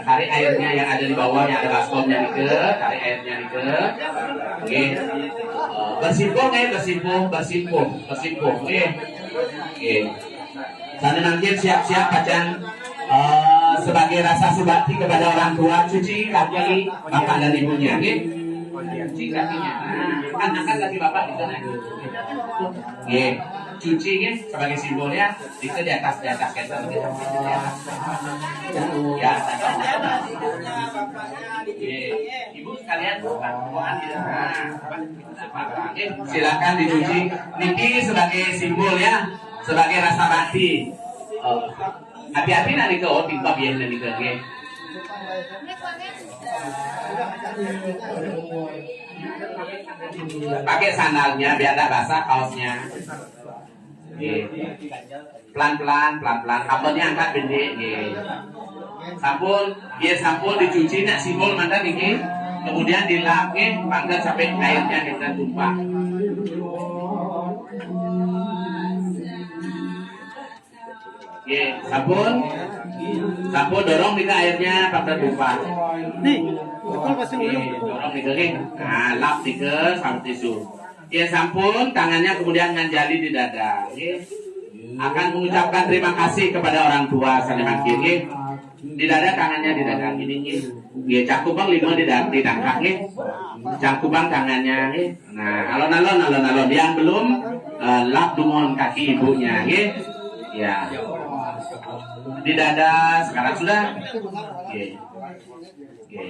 cari airnya yang ada di bawah yang ada baskomnya cari airnya bersimpuh sana nanti siap-siap pacan sebagai rasa subakti kepada orang tua cuci kaki bapak dan ibunya cuci kakinya kan lagi bapak di sana cuci sebagai simbolnya di atas cancel ya ibu sekalian silakan dicuci niki sebagai simbol ya sebagai rasa bakti hati-hati nanti ke timpa biar nanti ke pakai sandalnya biar tidak basah kaosnya pelan-pelan kabelnya angkat pendek sampul dicuci nak simbol mantan ini kemudian dilap pangkat sampai airnya kita tumpah sampul dorong nih ke airnya pangkat tumpah dorong nih ke lap nih ke sampai tisu sampun tangannya kemudian nganjali di dada akan mengucapkan terima kasih kepada orang tua saneman kiri di dada tangannya di dada gini cakubang 5 di dangkak cakubang tangannya nah alon-alon yang belum lap dumon kaki ibunya Ya. Di dada sekarang sudah. Oke. Oke.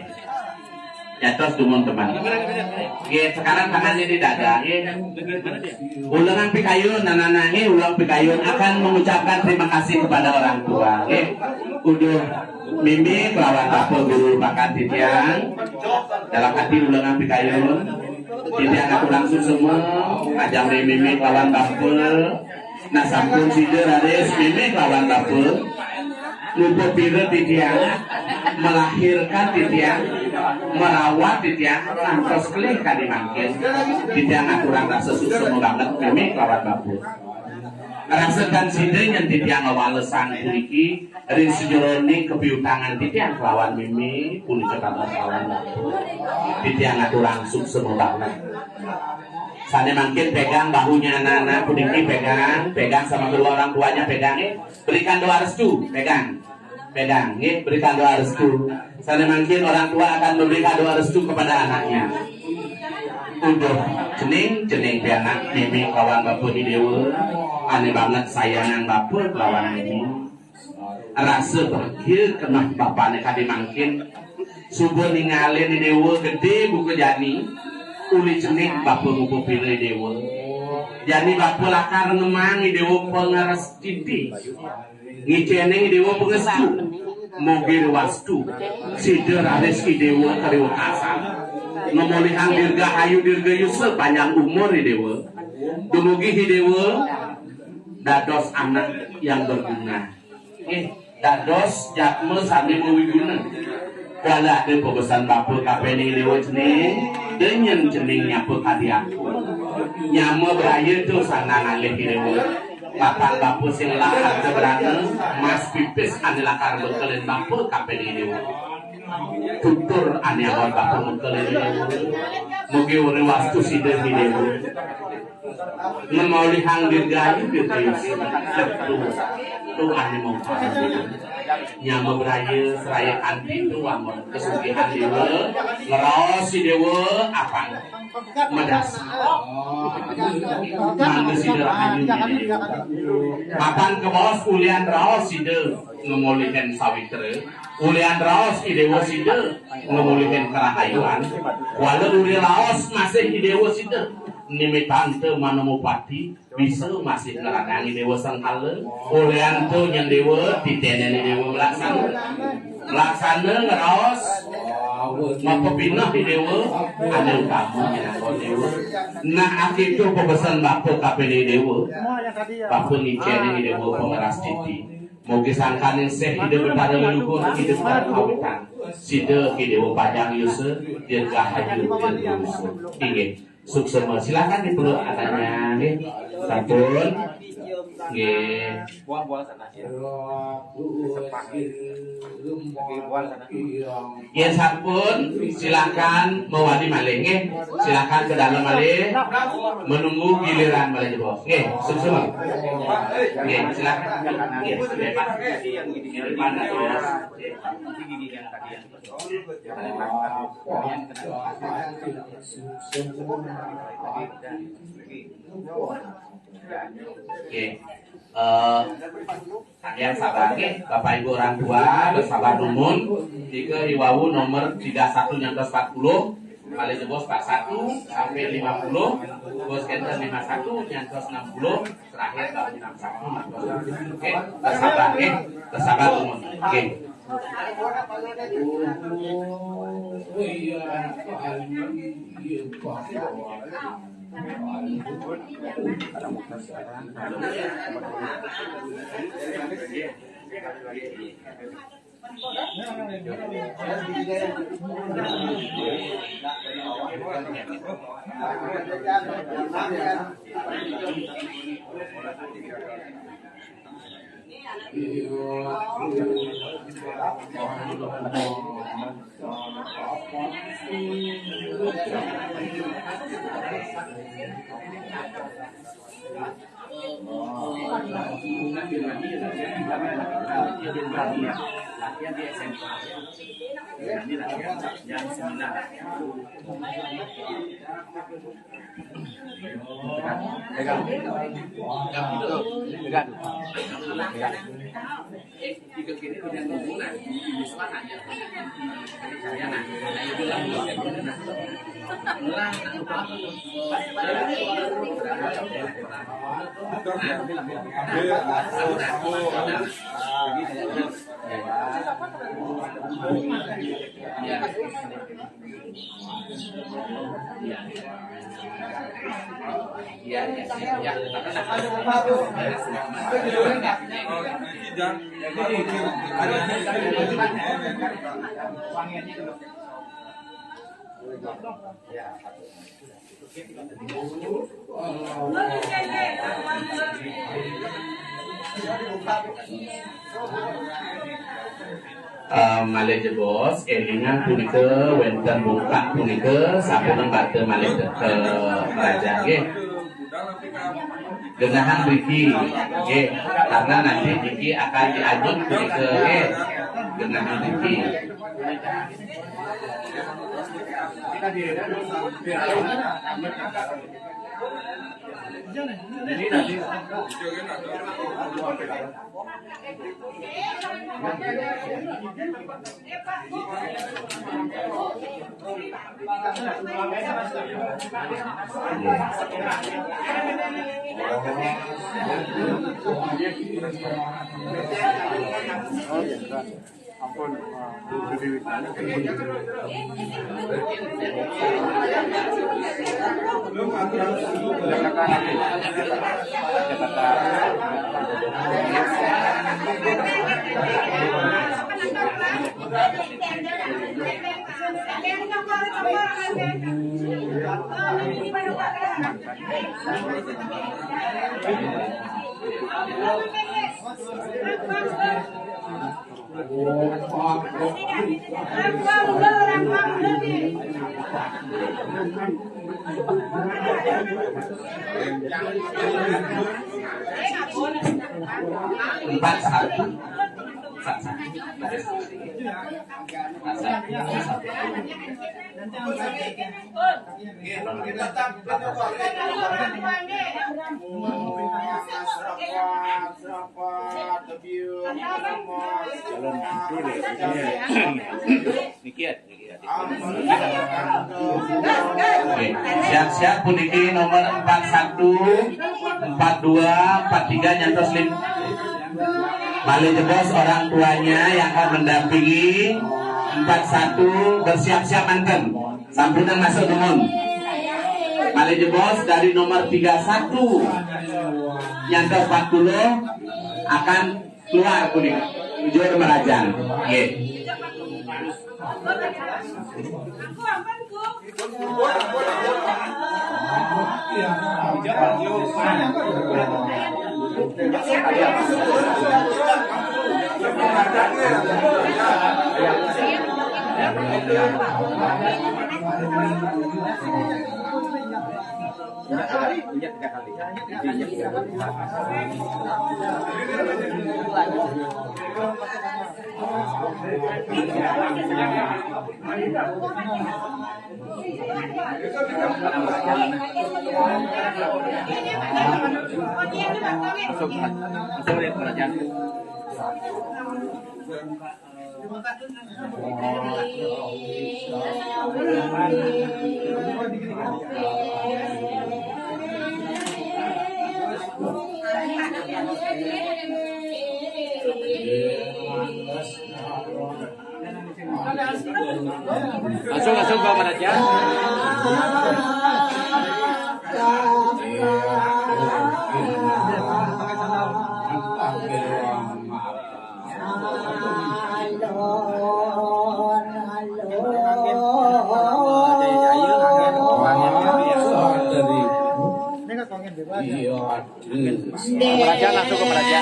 Ya terus teman-teman. Oke, sekarang tangannya di dada. Ulangan pikayun, anak-anak ulang pikayun akan mengucapkan terima kasih kepada orang tua. Udah mimi kelawan bapak guru bakat titiang dalam hati ulangan pikayun. Titiang aku langsung semua ajang mimi kelawan bapak. Nah sampun sider ades mimi kelawan bapak. Lupa pira titiang melahirkan titiang merawat titiang lantos kelih kali mangkin titiang aturan rasa susah banget mimi kelawan bapak. Rasakan sini yang titiang ngawalesan puniki rin sejoroni kepiutangan titiang kelawan mimi puniki kelawan bapak. Titiang aturan susah banget. Sana mungkin pegang bahunya anak-anak puniki pegang sama kedua orang tuanya pegang berikan doa restu pegang berikan doa restu. Sana mungkin orang tua akan memberikan doa restu kepada anaknya. Udah cening pianak mimi kawan bapak di dewa aneh banget sayangan bapak lawan mimi rasa berkir kena bapaknya kadi mungkin subuh ningalin di dewa gede buku jani uli cening bapak buku pilih dewa jani bapak lakar ngemang di dewa pengeras titi ngiceneng dewa pengestu mogir wastu sider ares dewa kariwa kasar ngomolihan dirga hayu dirga yusuf panjang umur dewa dumugi dewa dados anak yang berguna dados jakme sami mewiguna wala ada pebesan bapak kapeni dewa cening denyen cening nyapu kadiaku nyama beraya tuh sana ngalih dewa papan bapak sing lakar keberana mas pipis ane lakar bekelin bapak kapeni dewa tutur ane awal bapak bekelin dewa mugi uri wastu sider dewa ngemauli hang dirgayu dirgayus tuh ane mau nyama beraya seraya anti itu wangon kesugihan dewa ngeraos si dewa apa medas mangga si dewa anjung papan ke bawah ulian raos si dewa ngemolikan sawitre ulian raos si dewa si dewa ngemolikan kerahayuan walau uli raos masih si dewa si dewa nimi tante manomopati bisa masih ngeradangi dewa sangkala ulian tuh yang dewa titeneni dewa melaksana ngeraos mapapinah di dewa ada kamu yang dewa nah itu pepesan bapak kapeni dewa bapak ngiceni di dewa pengeras titi mau kisangkan yang seh hidup pada leluhur hidup pada kawitan sida dewa padang yusuf dirgahayu yusuf ingin sukses silakan dipeluk katanya nih sampun nggih buang sana ya sampun silakan mewali malih nggih silakan ke dalam malih menunggu giliran malih bos nggih sukses nggih silakan nggih bebas yang mana bos gigi yang tadi yang sabar Bapak Ibu orang tua bersabar numun jika iwawu nomor 31 yang ke 40 kali bos 41 sampai 50 bos kenter 51 yang ke 60 terakhir tahun 61 oke bersabar numun oke latihan di SMA. Ini latihan jam 9. Pegang. Pegang. Jika kini tidak hubungan di selatan ya. Saya nak, saya bilang Malaysia bos, elingan punika wenten buka punika sampun bate Malaysia ke Raja nggih. Genahan Riki nggih, karena nanti Riki akan diajut punika nggih. Genahan Riki. Ampun, Empat satu. Siap-siap puniki nomor 41, 42, 43 nyantos lim. Malaysia bos orang tuanya yang akan mendampingi 41 bersiap-siap manten. Sambutan masuk numun. Malaysia bos dari nomor 31 nyantos 40 akan keluar kuning jujur merajang. Nggih. Langsung Bapak Raja. Raja langsung ke Raja.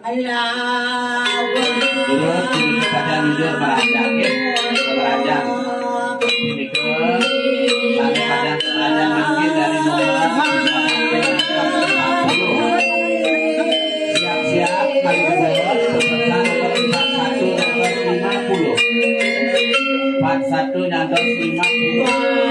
Terus ini kepada jujur merajang, merajang. Ini ke sampai pada merajang mungkin dari nomor 50. Siap-siap kali kedua peserta nomor 41 nyantol 50. 41 nyantol 50.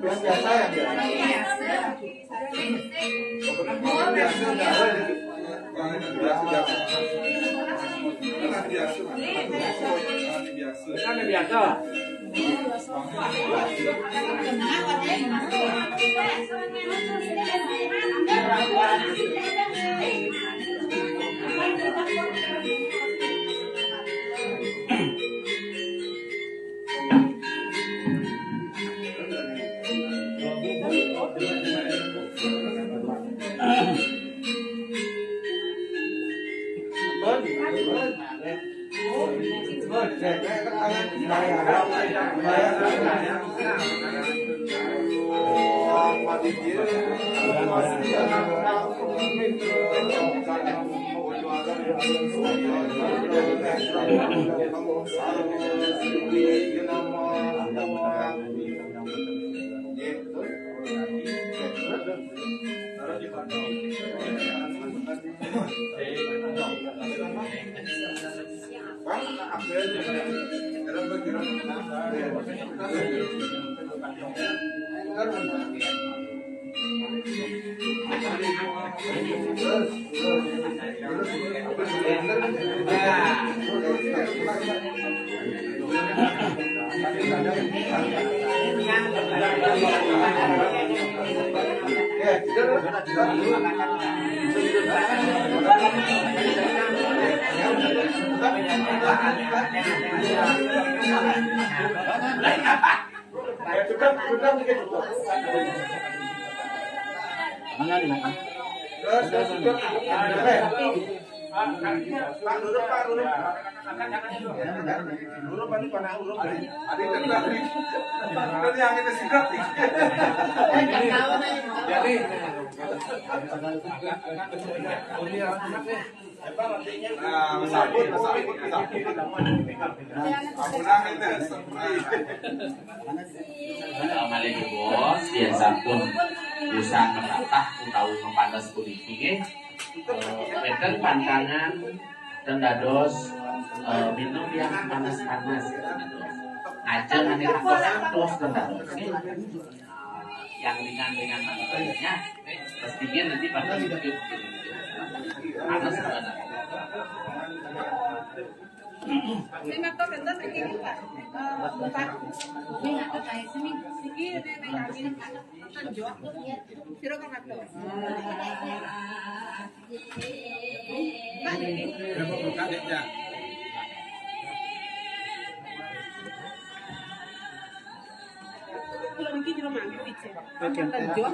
Biasa ya, biasa. Assalamualaikum bos, biar sampun bisa menatah utawi memandas kuliti nggih. Beten pantangan dan dados minum yang panas-panas aja nanti atos dan dados yang ringan-ringan manfaatnya pastinya nanti pada hidup panas banget. Lima to kental iki Pak. Empat. Ini atau kayak sini. Iki nek kami tanjo. Sira kok ngato. Berapa berkadetnya? Kalau iki jero mangke pice. Tanjo kumpul.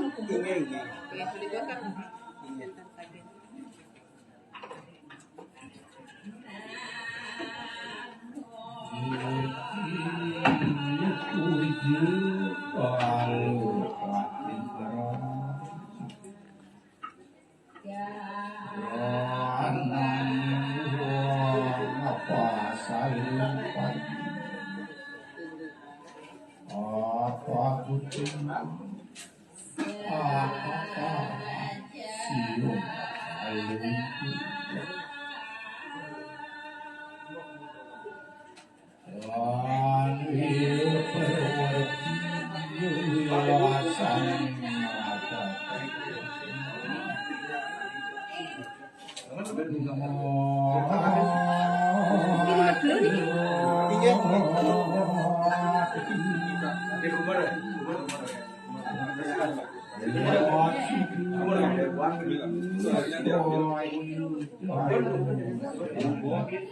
Oke, sudah gua kan.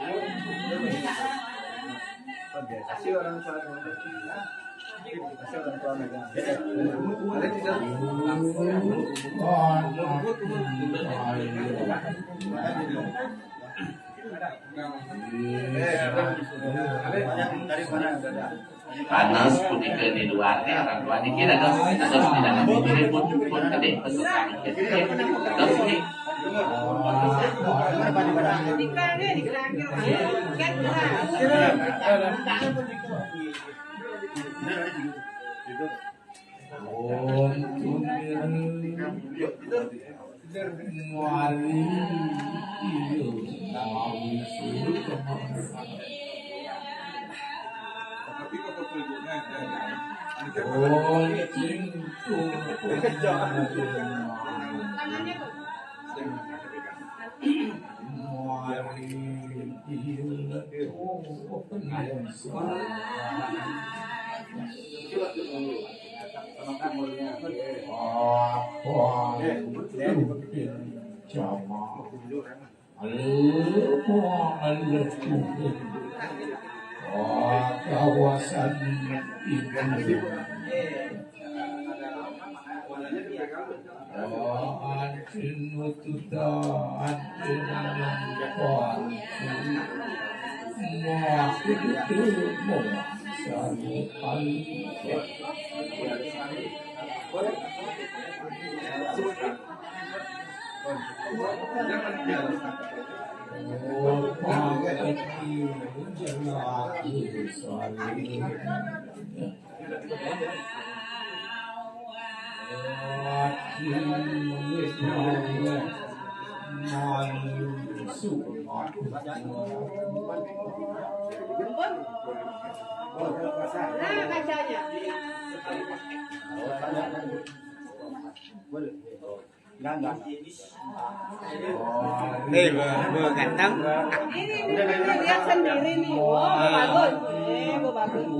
Kasih orang tua kasih orang tua megang. Panas punika di luarnya orang tua dikit ada di dalam diri pun gede peserta terus ini kawasan itu anjing nututa anjing nangkon semua itu mau satu kali Ganteng. Ini lihat sendiri nih. Oh, bagus. Bagus.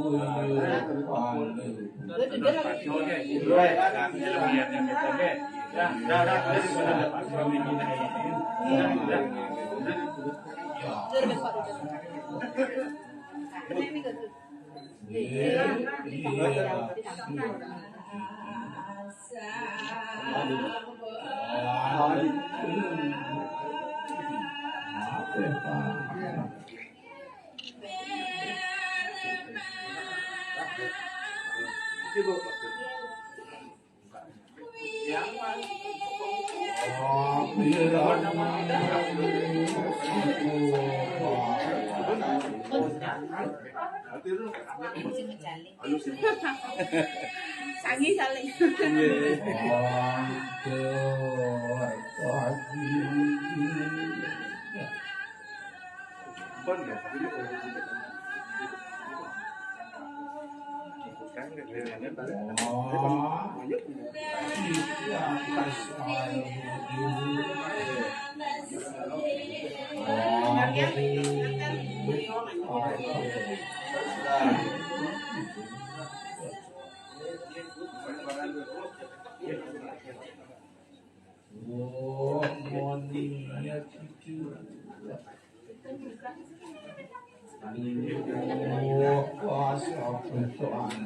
Sangi saling. Monia cucu kuasa persoalan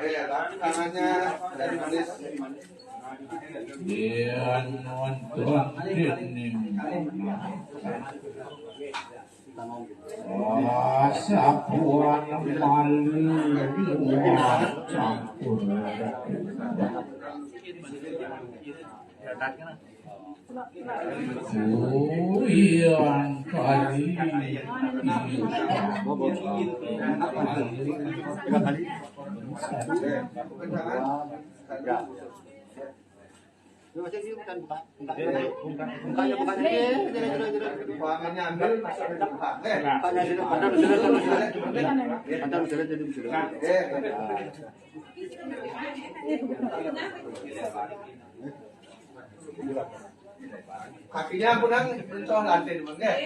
Ya, tangannya dari manis. Sapuan malu campur Uyan kali Tangannya ambil, masuk ke depan. Kakinya punang mencoh lantai dulu, nggak?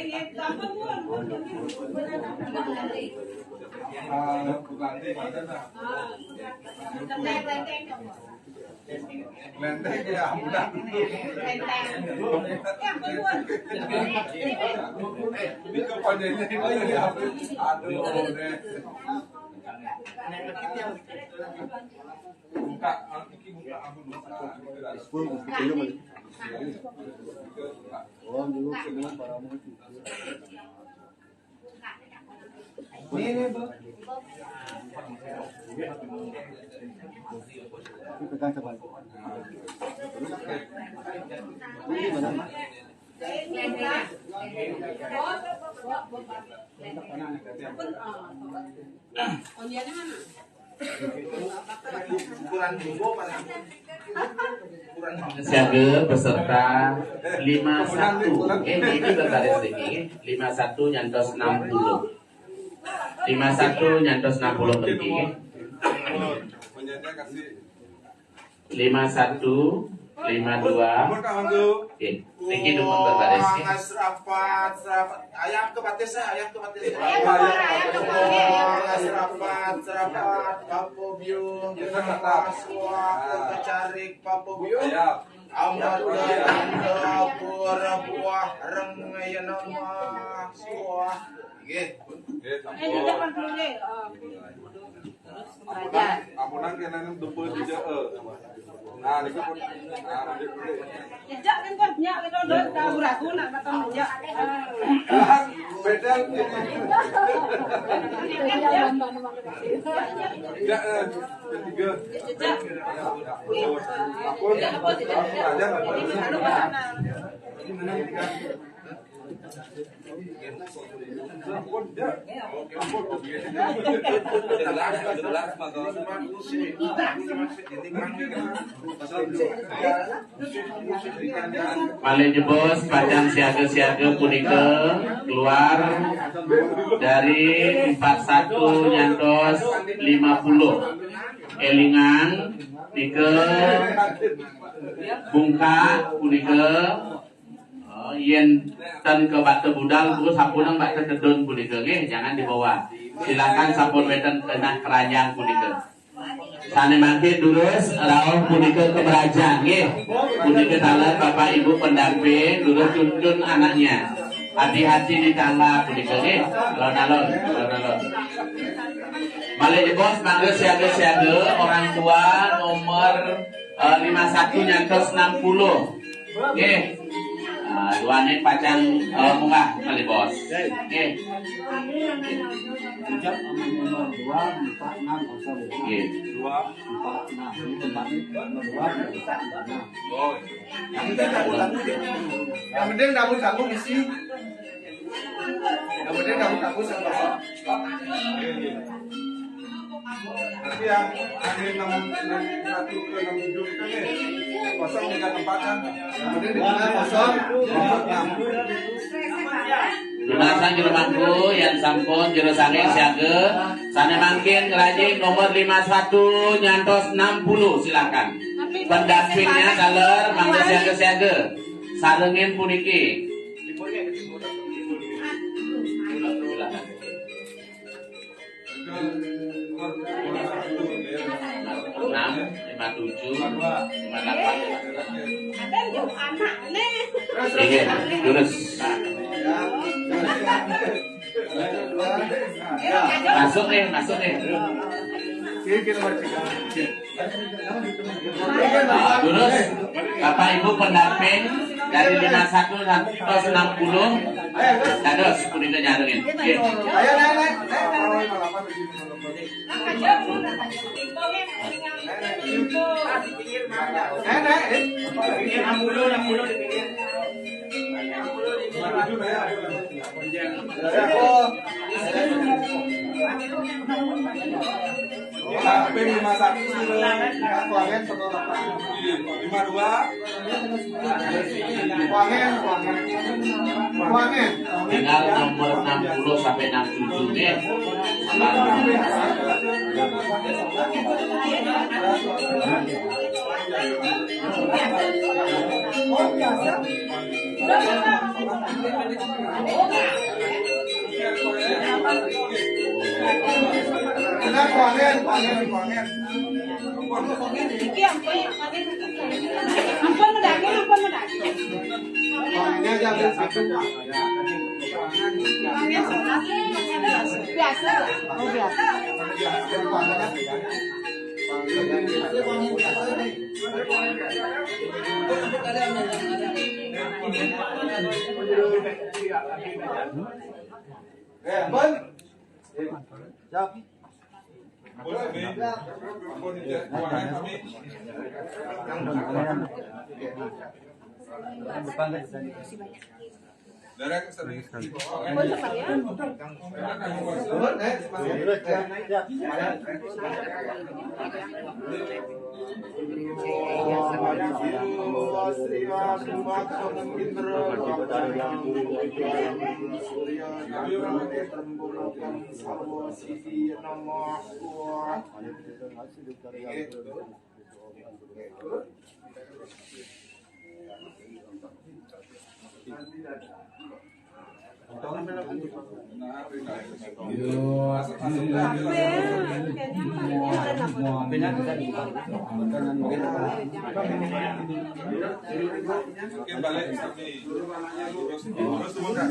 Lenteng ya, punang. Ini kepanjangnya ini ya. Aduh, deh. Buka, iki buka aku dulu. Ini Bu. Pegang coba. Ini mana? Siaga beserta 51 ini berbaris tinggi 51 nyantos 60 51 nyantos 60 tinggi 51 52 oke tinggi demun berbaris Serapat ayam ke batis serapat papo biung paswa kecarik papo biung amat dapur buah rengayana maswa Amunan kena nang dupul di jauh. Nah, ini pun. Jejak kan kok nyak kita udah tahu ragu nak kata jejak. Beda. Tidak, ketiga. Jejak. Aku aja. Paling jebos padang siaga-siaga punika keluar dari 41 nyantos 50 elingan nika bungka punika yen ten ke batu budal terus sapunang batu kedun punika nggih jangan dibawa. Silakan sapun weten kena keranjang punika. Sane mangke durus rawuh punika ke Berajang nggih. Punika taler Bapak Ibu pendamping durus cuncun anaknya. Hati-hati di tangga punika nggih. Alon-alon. Balik bos mangga siaga-siaga orang tua nomor 51 nyantos 60. Nggih. Duanin pacan munggah kali bos. Oke. Oke. Yang penting kamu isi. Yang penting kamu sama Nanti yang akhir 61 ke 67 itu nih kosong 3 tempat kan. yang penting di tengah kosong. Lunasan jero mangku yang sampun jero sanging siaga sana mangkin ngerajin nomor 51 nyantos 60 silakan. Pendampingnya kaler mangga siaga sarengin puniki. Silakan. 6, 57, 58. Ada yang anak nih. Iya, terus masuk nih. Terus Bapak Ibu pendamping dari 51 sampai 60 dados punika nyarengin. Oke. Ayo naik. Sampai 51 Kuangen 52. Kuangen. Tinggal nomor 60 sampai 67 nih. Kuangen. Iki ampun mendaki. Kuangennya aja ambil satu. Biasa. Bon. boleh Bi. Ampun tidak kuangan kami. Derek sering balik kami. Lurus lurus.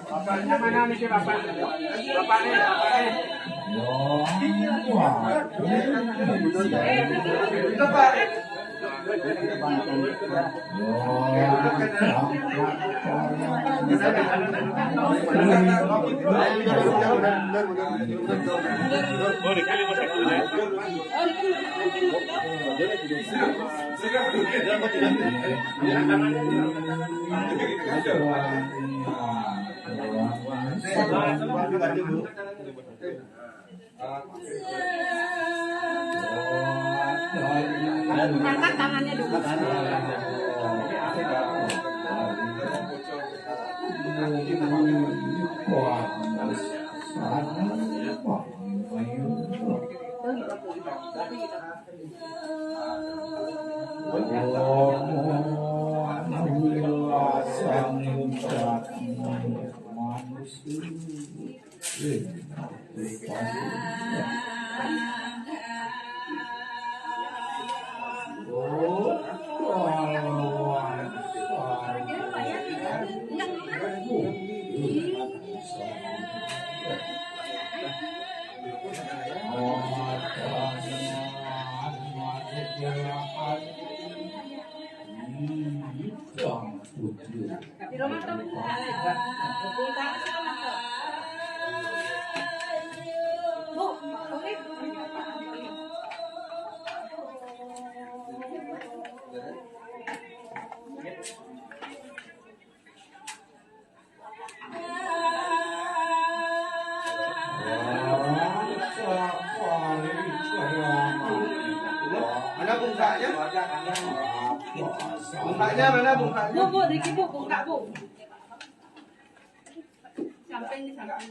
Bapaknya mana nih bapak? Bapaknya. Angkat tangannya dulu. Putri rumah tamu buka sama mata. Bu, oke. Mana bungkanya? Bungkanya mana bungkanya? Bu, Riki bu, buka bu. Samping di samping.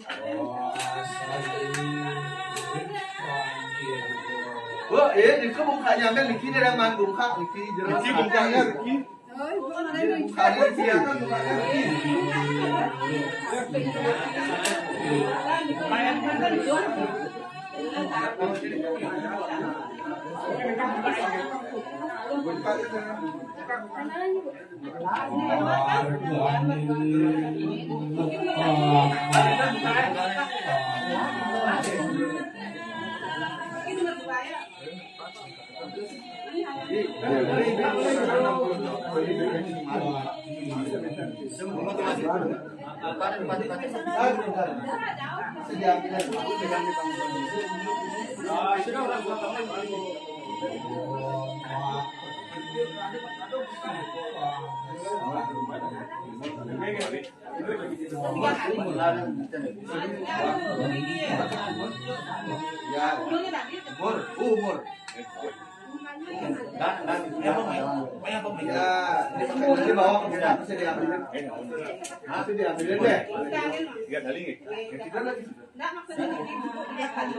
Bu, itu bungkanya men Riki dia yang main bungka, Riki jelas. Riki bungkanya Riki. Bungkanya dia kan bungkanya Riki. Umur. Ya, ini bawa ke kita bisa diambilin. Masih diambilin deh. Tiga kali nih. Kita lagi. Enggak maksudnya ini dia kali.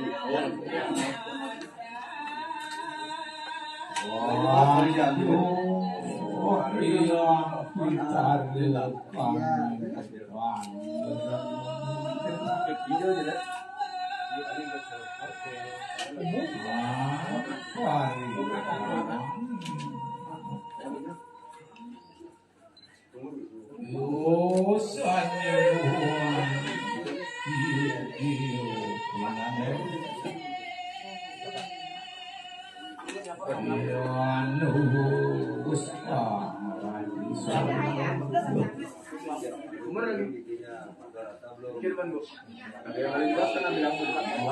Umur lagi. Kiriman bu. Ada yang paling keras kan bilang tidak lagi.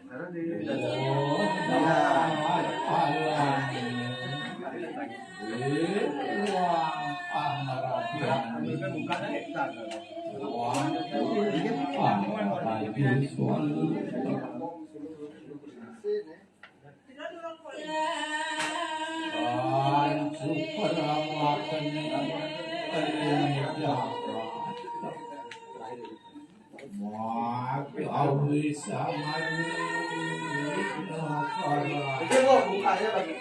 Karena di itu bu bukanya lagi.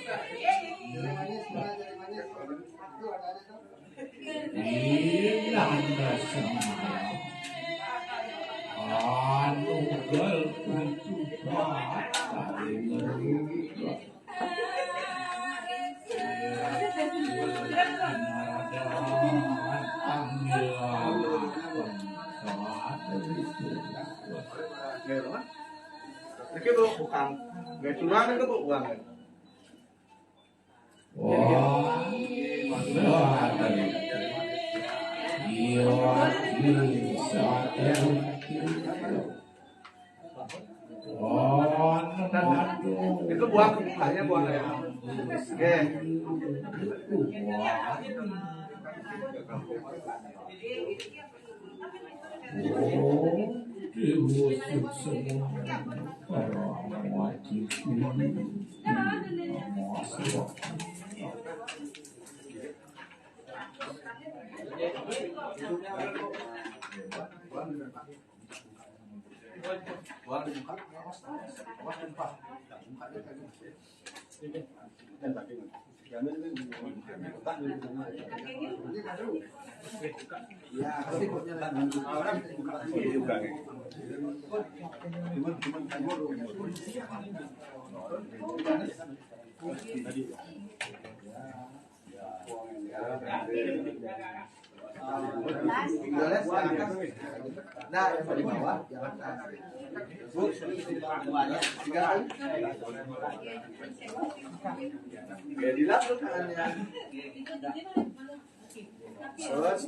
Ini bu bukan gak curang itu bu uang kan. Itu buang bukanya buang ya. Oke. Nah, yang di bawah jangan kasih. Bu, semuanya 3 kali. Ya dilap tuh tangannya. Terus.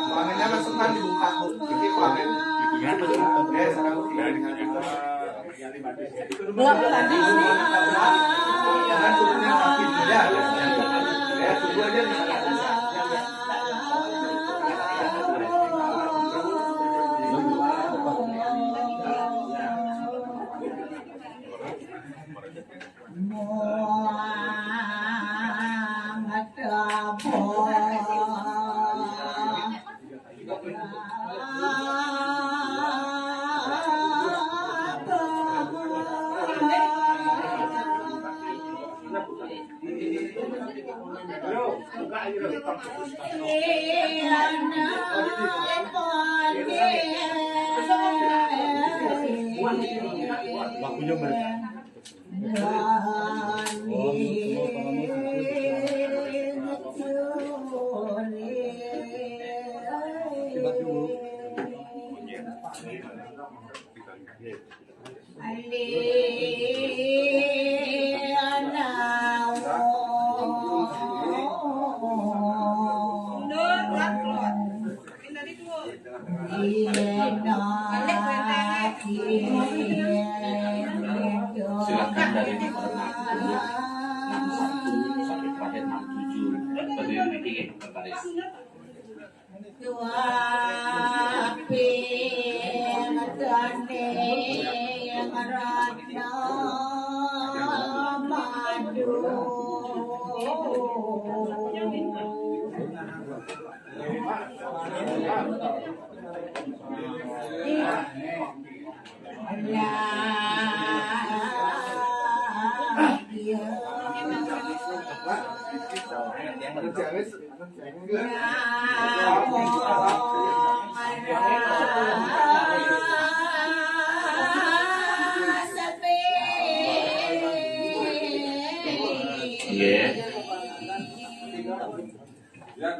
Tangannya masukkan dibuka Bu. Ini kelamin. Oke, sekarang jangan turunnya kaki ya. Ya, tunggu aja nih. Silakan dari nomor 61 sampai terakhir 67 berdiri di berbaris.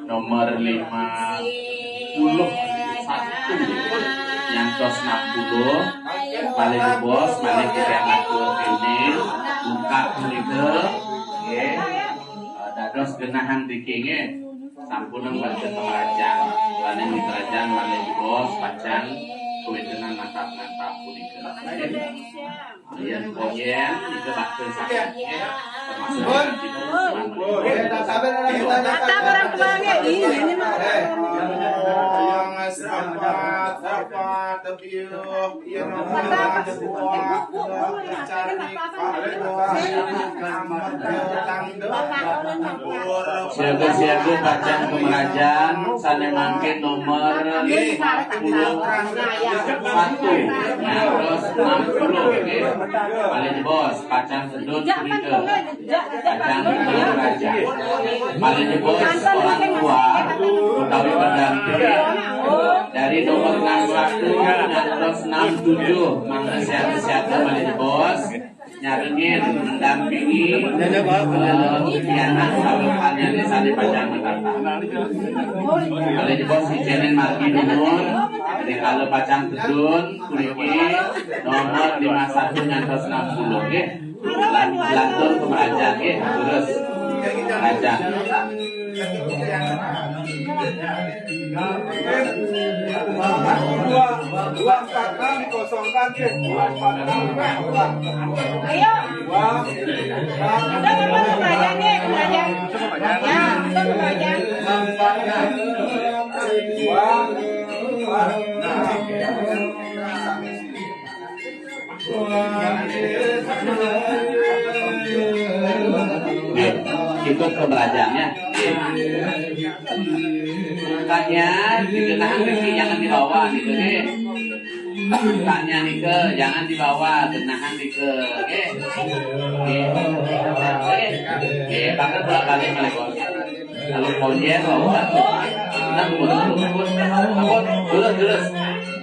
Nomor 51 nyantos 60 balik di bos balik di atur ini buka kulite dados genahan dikinge sampun baca pengrajang balik di kerajaan balik di bos pacang kuitenan mantap kulite yen koyen itu bakal sakit termasuk Kata orang tuanya ini mah. yang serapat tepiuh yang siaga-siaga pacang pengrajaan sane mangke nomor 51 terus 60 paling bos pacang sedut kulite pacang pengrajaan paling bos orang tua utawi pendamping dari nomor 61 ngantos 67 mangga siaga-siaga paling bos nyarengin mendampingi pianak salukannya di sana pacang mendatang kalau di bos ijenin margi dunun di kalau pacang gedun kuliki nomor 51 ngantos 60 ya lantur kemerajaan ya terus kerajaan 246 dikosongkan ya. 246. Ayo. 246. Udah kamu kembalian nih, kembalian. Ya, udah kembalian. Ikut ke belajarnya. Tanya dikenahan Riki jangan dibawa gitu nih. Tanya nih ke jangan dibawa kenahan nih ke. Bahkan bolak balik balik bos. Kalau konjen bawa.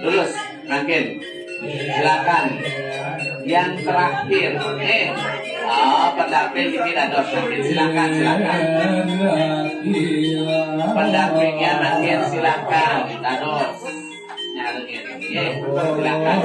Lulus, makin. Silakan. Yang terakhir, pendamping ini dados makin silakan. Pendampingnya makin silakan dados. Nyalengin, silakan.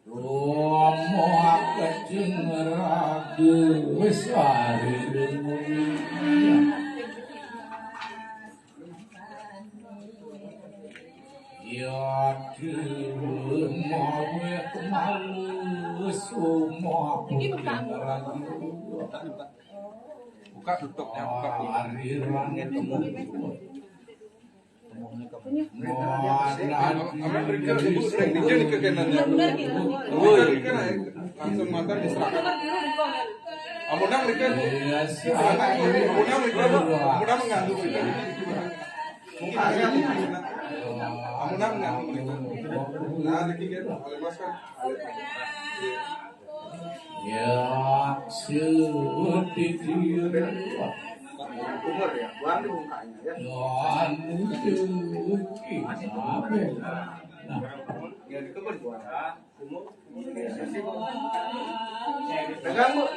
Romo kecing ragu wis ari Buka tutupnya, buka tutup. Amin berikan ibu tekniknya di kekenannya. Langsung mata diserahkan. Amunang berikan. Amunang berikan. Amunang mengandung berikan. Amunang mengandung berikan. Nah, dikit oleh mas kan. Ya, sedikit. Umur ya, buang di mukanya ya. Ya di kebun buang. Pegang bu.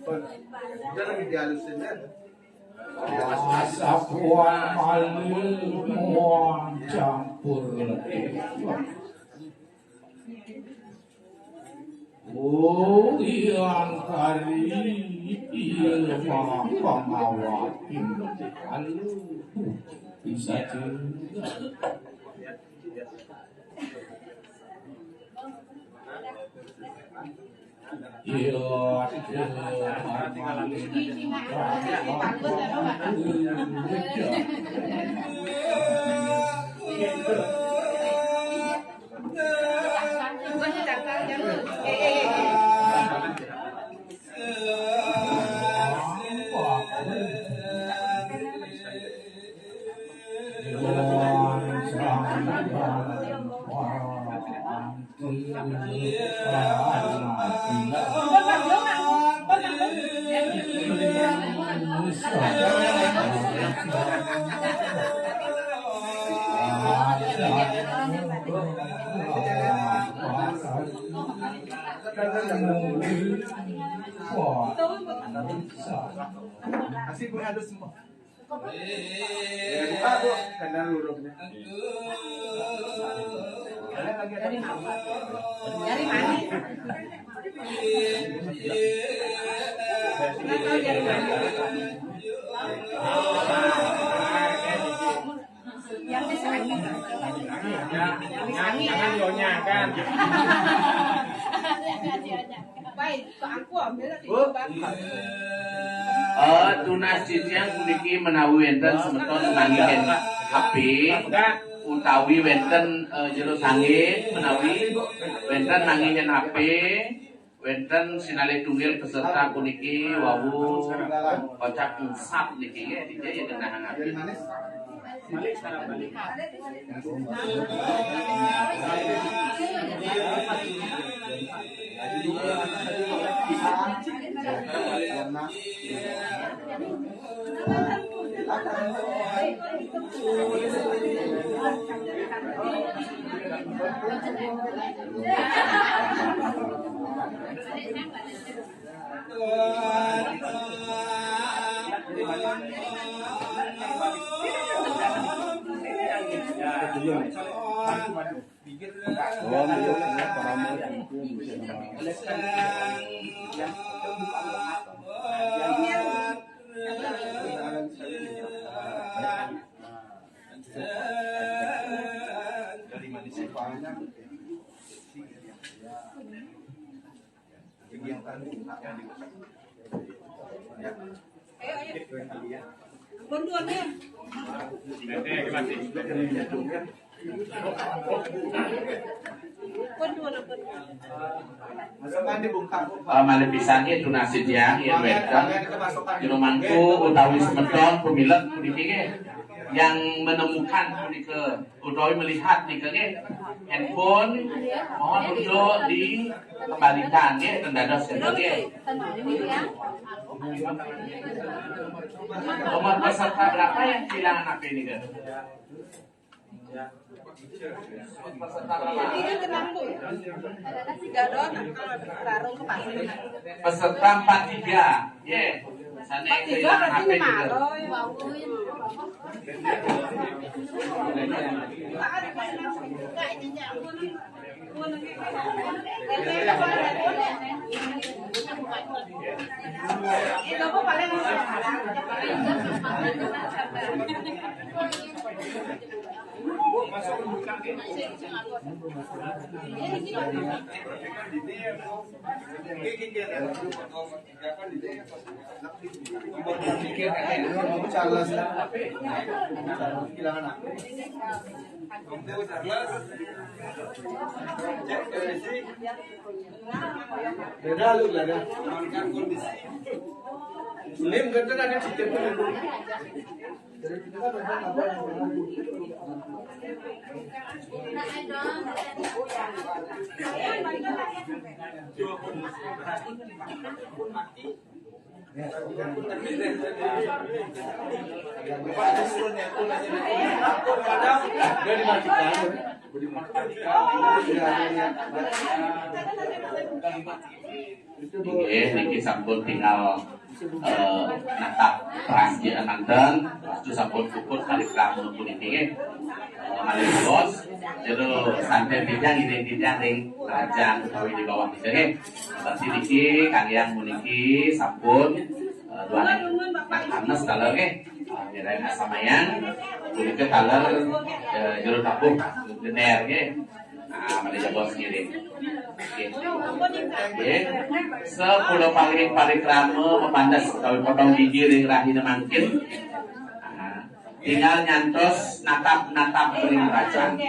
Udah lagi dihalusin ya. Asapuan malu muan campur oh yang kali ilmu pemawatin alu bisa juga Kasih gue adus semua. Ya buka bu, karena lurungnya. Dari mana? Dari mana? Nggak tahu dari mana. Yang disangin. Jangan nyonya kan. Baik, ke aku ambil lagi. Tunas ciciang puniki menawi enten semeton nanging HP utawi wenten jero sangit menawi wenten nangingen HP wenten sinalih tunggil peserta puniki wawu kocak insap niki ya DJ ya kenahan HP. Balik sekarang balik. Oh, Dari mana sih soalnya? Yang tadi yang di Bantuannya. Bantuan apa? Masukan dibungkam. Malah pisangnya itu nasi dia yang wedang di rumahku utawi semedon pemilik puniki yang menemukan puniki utawi melihat nih handphone mohon untuk dikembalikan ya tendados sebagai nomor peserta berapa yang kehilangan HP ini kan? Peserta berapa? Ini tenang tuh. Tiga doang. Tarung ke pasir. Peserta 43, ya. Sana kehilangan HP juga. Itu kok paling Charles kehilangan aku. Beda lu beda. Sulim kan ada sistem itu. Niki sampun tinggal natap perasaan nanten, itu sampun puput kali kamu puniki malih bos, jadi santai tidak ini tidak ring kerajaan utawi di bawah ini. Berarti niki kalian puniki sampun dua anas kalau kira samayan puniki kalau jero tabuh gener nah malih bos ngiring. Sepuluh parikrama mepandas kalau potong gigi ring rahina mangkin tinggal nyantos natap ring kerajaan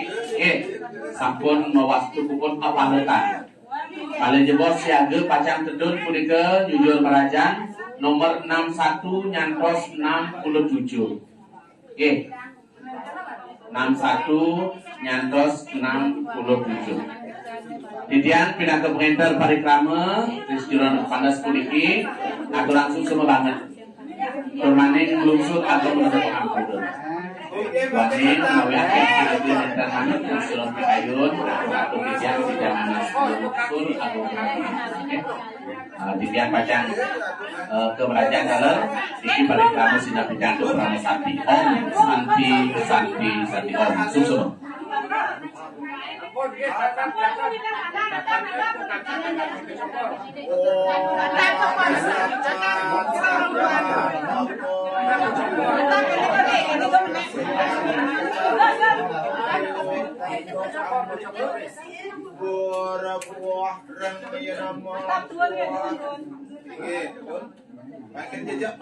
sampun mawastu puput papanutan paling jebos siaga pacang tedun punika jujur kerajaan nomor 61 nyantos 67 61 nyantos 67 Didian pindah ke pengenter parikrama Rizjuran Pandas puniki atau langsung semua banget permanen melungsur atau menutup pengampunan Wani mengawal yang pengenter manut Rizjuran Pikayun atau Didian tidak melungsur atau Didian pacang kemerajaan dalam iki parikrama sinar picandu Pramo Santi Om Santi Om susun Buah rang ya nama. Makin jejak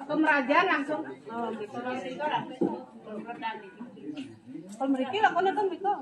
Pemerajaan langsung. Oh, gitu. Kalau mereka lakukan itu,